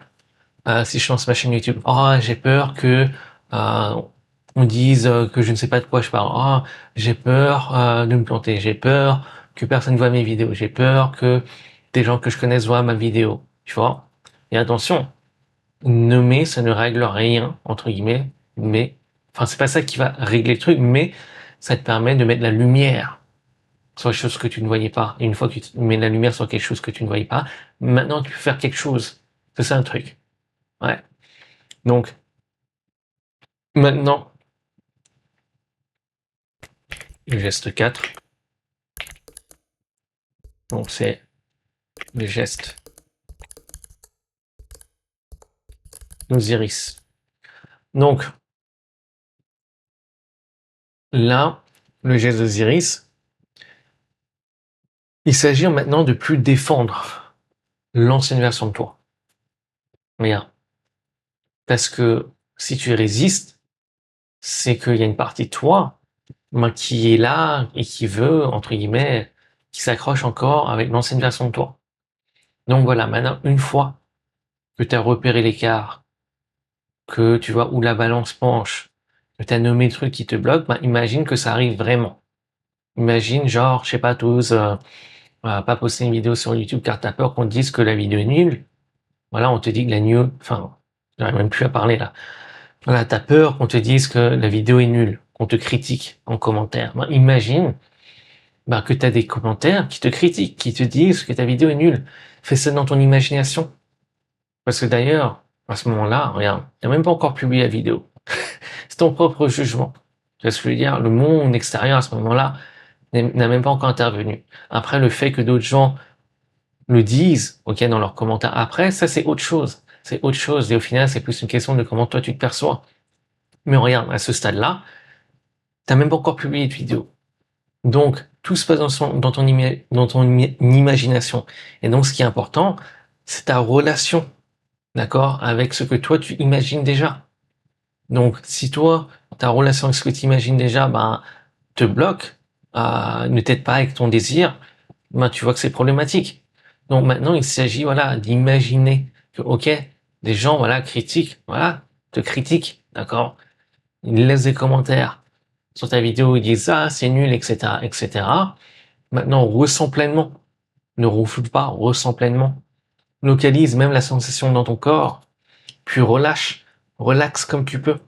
Si je lance ma chaîne YouTube, j'ai peur que on dise que je ne sais pas de quoi je parle. J'ai peur de me planter. J'ai peur que personne voit mes vidéos. J'ai peur que des gens que je connaisse voient ma vidéo. Tu vois? Et attention, nommer, ça ne règle rien, entre guillemets, mais, enfin, c'est pas ça qui va régler le truc, mais ça te permet de mettre la lumière sur les choses que tu ne voyais pas. Et une fois que tu mets la lumière sur quelque chose que tu ne voyais pas, maintenant tu peux faire quelque chose. C'est ça un truc. Ouais. Donc, maintenant, le geste 4. Donc, c'est le geste d'Osiris. Donc, là, le geste d'Osiris, il s'agit maintenant de plus défendre l'ancienne version de toi. Regarde. Parce que si tu résistes, c'est qu'il y a une partie de toi qui est là et qui veut, entre guillemets, qui s'accroche encore avec l'ancienne version de toi. Donc voilà, maintenant, une fois que tu as repéré l'écart, que tu vois où la balance penche, que tu as nommé le truc qui te bloque, imagine que ça arrive vraiment. Imagine, genre, je sais pas, tous pas poster une vidéo sur YouTube car t'as peur qu'on te dise que la vidéo est nulle. Voilà, on te dit que enfin, j'arrive même plus à parler là. Voilà, t'as peur qu'on te dise que la vidéo est nulle, qu'on te critique en commentaire. Imagine que tu as des commentaires qui te critiquent, qui te disent que ta vidéo est nulle. Fais ça dans ton imagination. Parce que d'ailleurs, à ce moment-là, regarde, tu n'as même pas encore publié la vidéo. C'est ton propre jugement. Tu vois ce que je veux dire? Le monde extérieur à ce moment-là n'a même pas encore intervenu. Après, le fait que d'autres gens le disent, ok, dans leurs commentaires après, ça c'est autre chose. c'est autre chose. Et au final, c'est plus une question de comment toi tu te perçois. Mais regarde, à ce stade-là, t'as même pas encore publié de vidéo. Donc, tout se passe dans ton imagination. Et donc, ce qui est important, c'est ta relation, d'accord, avec ce que toi tu imagines déjà. Donc, si toi, ta relation avec ce que tu imagines déjà, ben, te bloque, ne t'aide pas avec ton désir, ben, tu vois que c'est problématique. Donc maintenant, il s'agit, voilà, d'imaginer que, ok, des gens, voilà, voilà, te critiquent, d'accord? Ils laissent des commentaires sur ta vidéo, ils disent, ah, c'est nul, etc., etc. Maintenant, ressens pleinement. Ne refoule pas, ressens pleinement. Localise même la sensation dans ton corps, puis relâche, relaxe comme tu peux,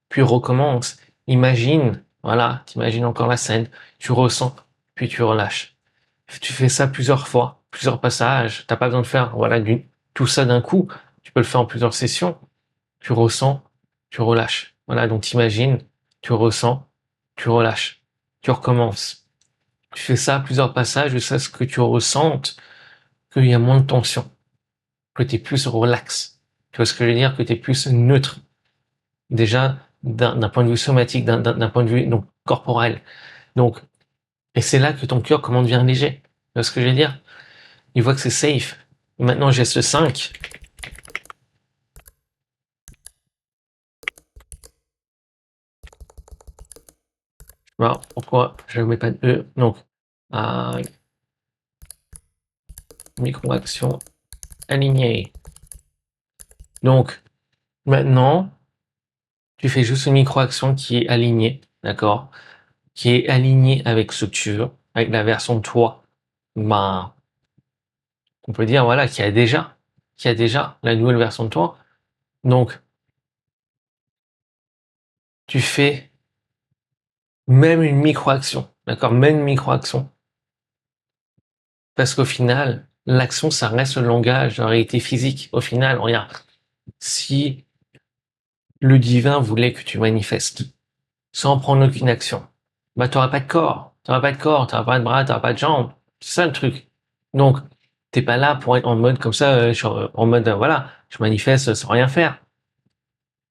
puis recommence. Imagine, voilà, t'imagines encore la scène, tu ressens, puis tu relâches. Tu fais ça plusieurs fois, plusieurs passages. T'as pas besoin de faire, voilà, tout ça d'un coup. Tu peux le faire en plusieurs sessions. Tu ressens, tu relâches. Voilà, donc t'imagines, tu ressens, tu relâches. Tu recommences. Tu fais ça plusieurs passages jusqu'à ce que tu ressentes qu'il y a moins de tension, que tu es plus relax. Tu vois ce que je veux dire? Que tu es plus neutre. Déjà, d'un point de vue somatique, d'un point de vue donc corporel. Donc, et c'est là que ton cœur comment devient léger. Tu vois ce que je veux dire? Il voit que c'est safe. Maintenant, geste 5. Alors, pourquoi je ne mets pas de E? Donc, euh, micro-action alignée. Donc, maintenant, tu fais juste une micro-action qui est alignée, d'accord? Qui est alignée avec ce que tu veux, avec la version de toi. Ben, on peut dire, voilà, qui a déjà la nouvelle version de toi. Donc, tu fais même une micro-action, d'accord? Même une micro-action. Parce qu'au final, l'action, ça reste le langage de la réalité physique. Au final, regarde, si le divin voulait que tu manifestes sans prendre aucune action, bah, t'auras pas de corps. T'auras pas de corps, t'auras pas de bras, t'auras pas de jambes. C'est ça le truc. Donc, t'es pas là pour être en mode comme ça, en mode, voilà, je manifeste sans rien faire.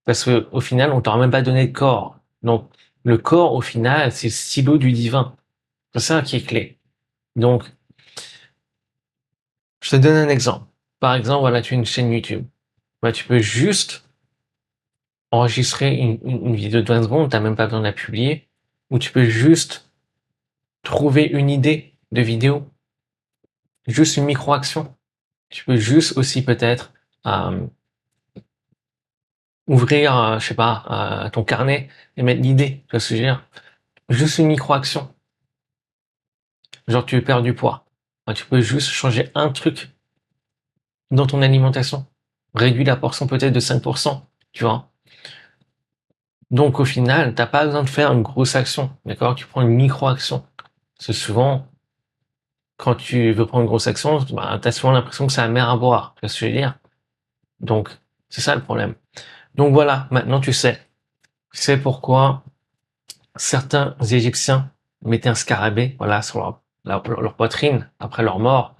Parce que, au final, on t'aura même pas donné de corps. Donc, le corps, au final, c'est le stylo du divin. C'est ça qui est clé. Donc, je te donne un exemple. Par exemple, voilà, tu as une chaîne YouTube. Bah, tu peux juste enregistrer une vidéo de 20 secondes, t'as même pas besoin de la publier, ou tu peux juste trouver une idée de vidéo, juste une micro-action. Tu peux juste aussi peut-être euh, ouvrir, je sais pas, ton carnet et mettre l'idée, tu vois ce que je veux dire? Juste une micro-action. Genre tu veux perdre du poids. Bah, tu peux juste changer un truc dans ton alimentation. Réduis la portion peut-être de 5%, tu vois. Donc au final, t'as pas besoin de faire une grosse action, d'accord? Tu prends une micro-action. C'est souvent, quand tu veux prendre une grosse action, bah, t'as souvent l'impression que c'est la mer à boire. Tu vois ce que je veux dire? Donc, c'est ça le problème. Donc voilà, maintenant tu sais. Tu sais pourquoi certains Égyptiens mettaient un scarabée, voilà, sur leur poitrine après leur mort.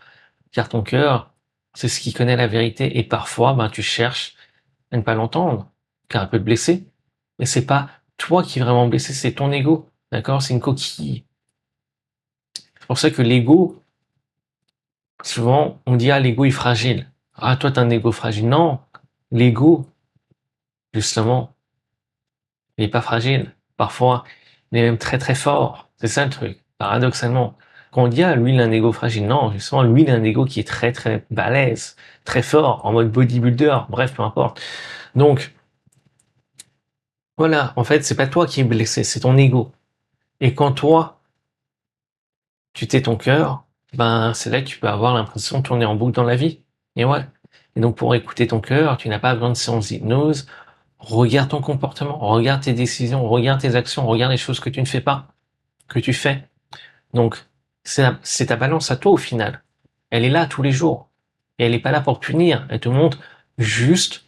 Car ton cœur, c'est ce qui connaît la vérité. Et parfois, ben, tu cherches à ne pas l'entendre, car elle peut te blesser. Mais c'est pas toi qui est vraiment blessé, c'est ton ego. D'accord? C'est une coquille. C'est pour ça que l'ego, souvent, on dit, ah, l'ego est fragile. Ah, toi, t'as un ego fragile. Non. L'ego, justement, il est pas fragile. Parfois, il est même très très fort. C'est ça le truc. Paradoxalement. Quand on dit, ah, lui, il a un ego fragile. Non, justement, lui, il a un ego qui est très très balèze, très fort, en mode bodybuilder. Bref, peu importe. Donc, voilà. En fait, c'est pas toi qui es blessé, c'est ton ego. Et quand toi, tu tais ton cœur, ben, c'est là que tu peux avoir l'impression de tourner en boucle dans la vie. Et ouais. Et donc, pour écouter ton cœur, tu n'as pas besoin de séance d'hypnose. Regarde ton comportement, regarde tes décisions, regarde tes actions, regarde les choses que tu ne fais pas, que tu fais. Donc, c'est ta balance à toi au final. Elle est là tous les jours. Et elle n'est pas là pour te punir. Elle te montre juste,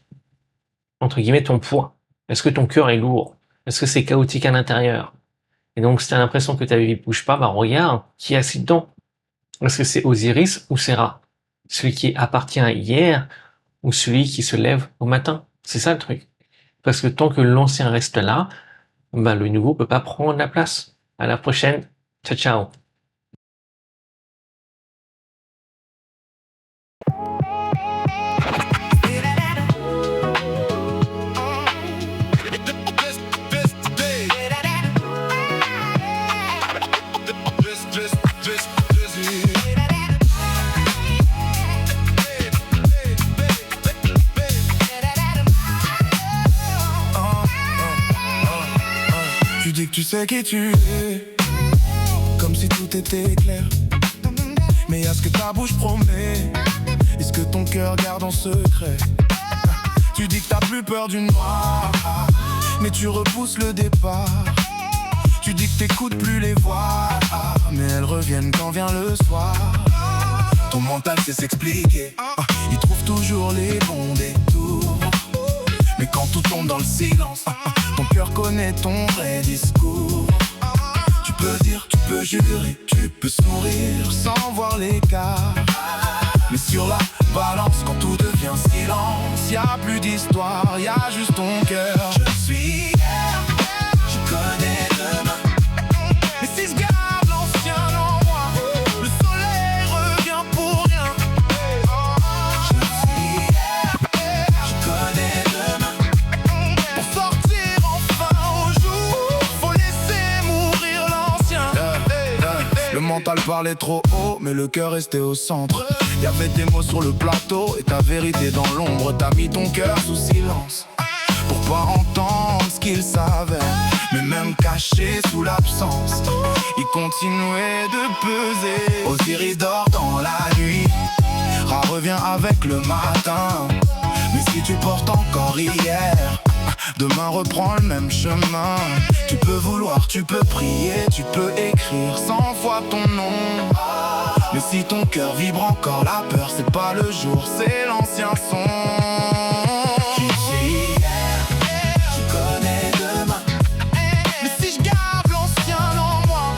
entre guillemets, ton poids. Est-ce que ton cœur est lourd? Est-ce que c'est chaotique à l'intérieur? Et donc, si tu as l'impression que ta vie ne bouge pas, bah regarde, qui est assis dedans? Est-ce que c'est Osiris ou Séra? Celui qui appartient à hier ou celui qui se lève au matin. C'est ça le truc. Parce que tant que l'ancien reste là, bah, le nouveau peut pas prendre la place. À la prochaine. Ciao, ciao. Tu dis que tu sais qui tu es, comme si tout était clair. Mais à ce que ta bouche promet, est-ce que ton cœur garde en secret? Tu dis que t'as plus peur du noir, mais tu repousses le départ. Tu dis que t'écoutes plus les voix, mais elles reviennent quand vient le soir. Ton mental sait s'expliquer, il trouve toujours les bons détours. Mais quand tout tombe dans le silence, ton cœur connaît ton vrai discours. Tu peux dire, tu peux jurer, tu peux sourire sans voir l'écart. Mais sur la balance, quand tout devient silence, y'a plus d'histoire, y'a juste ton cœur. Je suis hier, je connais demain. Mais si je garde l'ancien en moi, le soleil revient pour rien. Je suis hier, je connais demain. Pour sortir enfin au jour, faut laisser mourir l'ancien. Le mental parlait trop haut, mais le cœur restait au centre. Y'avait des mots sur le plateau et ta vérité dans l'ombre. T'as mis ton cœur sous silence pour pas entendre ce qu'il savait. Mais même caché sous l'absence, il continuait de peser. Osiris dort dans la nuit, Ra revient avec le matin. Mais si tu portes encore hier, demain reprend le même chemin. Tu peux vouloir, tu peux prier, tu peux écrire 100 fois ton nom. Mais si ton cœur vibre encore, la peur c'est pas le jour, c'est l'ancien son. Tu sais hier, je connais demain. Mais si je garde l'ancien en moi,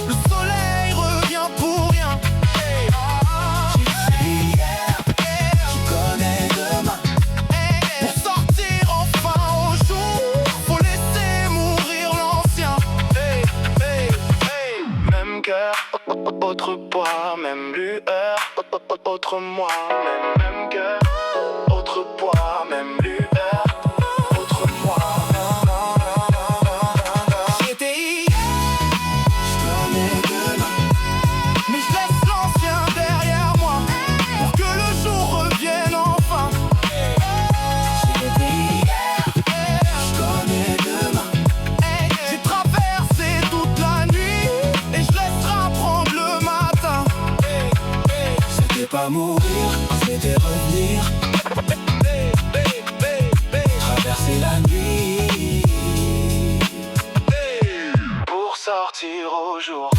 le soleil revient pour rien. Tu sais hier, je connais demain. Pour sortir enfin au jour, faut laisser mourir l'ancien. Même cœur, autre poids, même lueur, autre moi. Même cœur, autre poids, même lueur, autre moi. J'étais hier, je connais demain. Mais je laisse l'ancien derrière moi pour que le jour revienne enfin. J'étais hier, je connais demain. J'ai traversé toute la nuit et je laisserai prendre le matin. C'était pas mourir, c'était revenir. Traverser la nuit pour sortir au jour.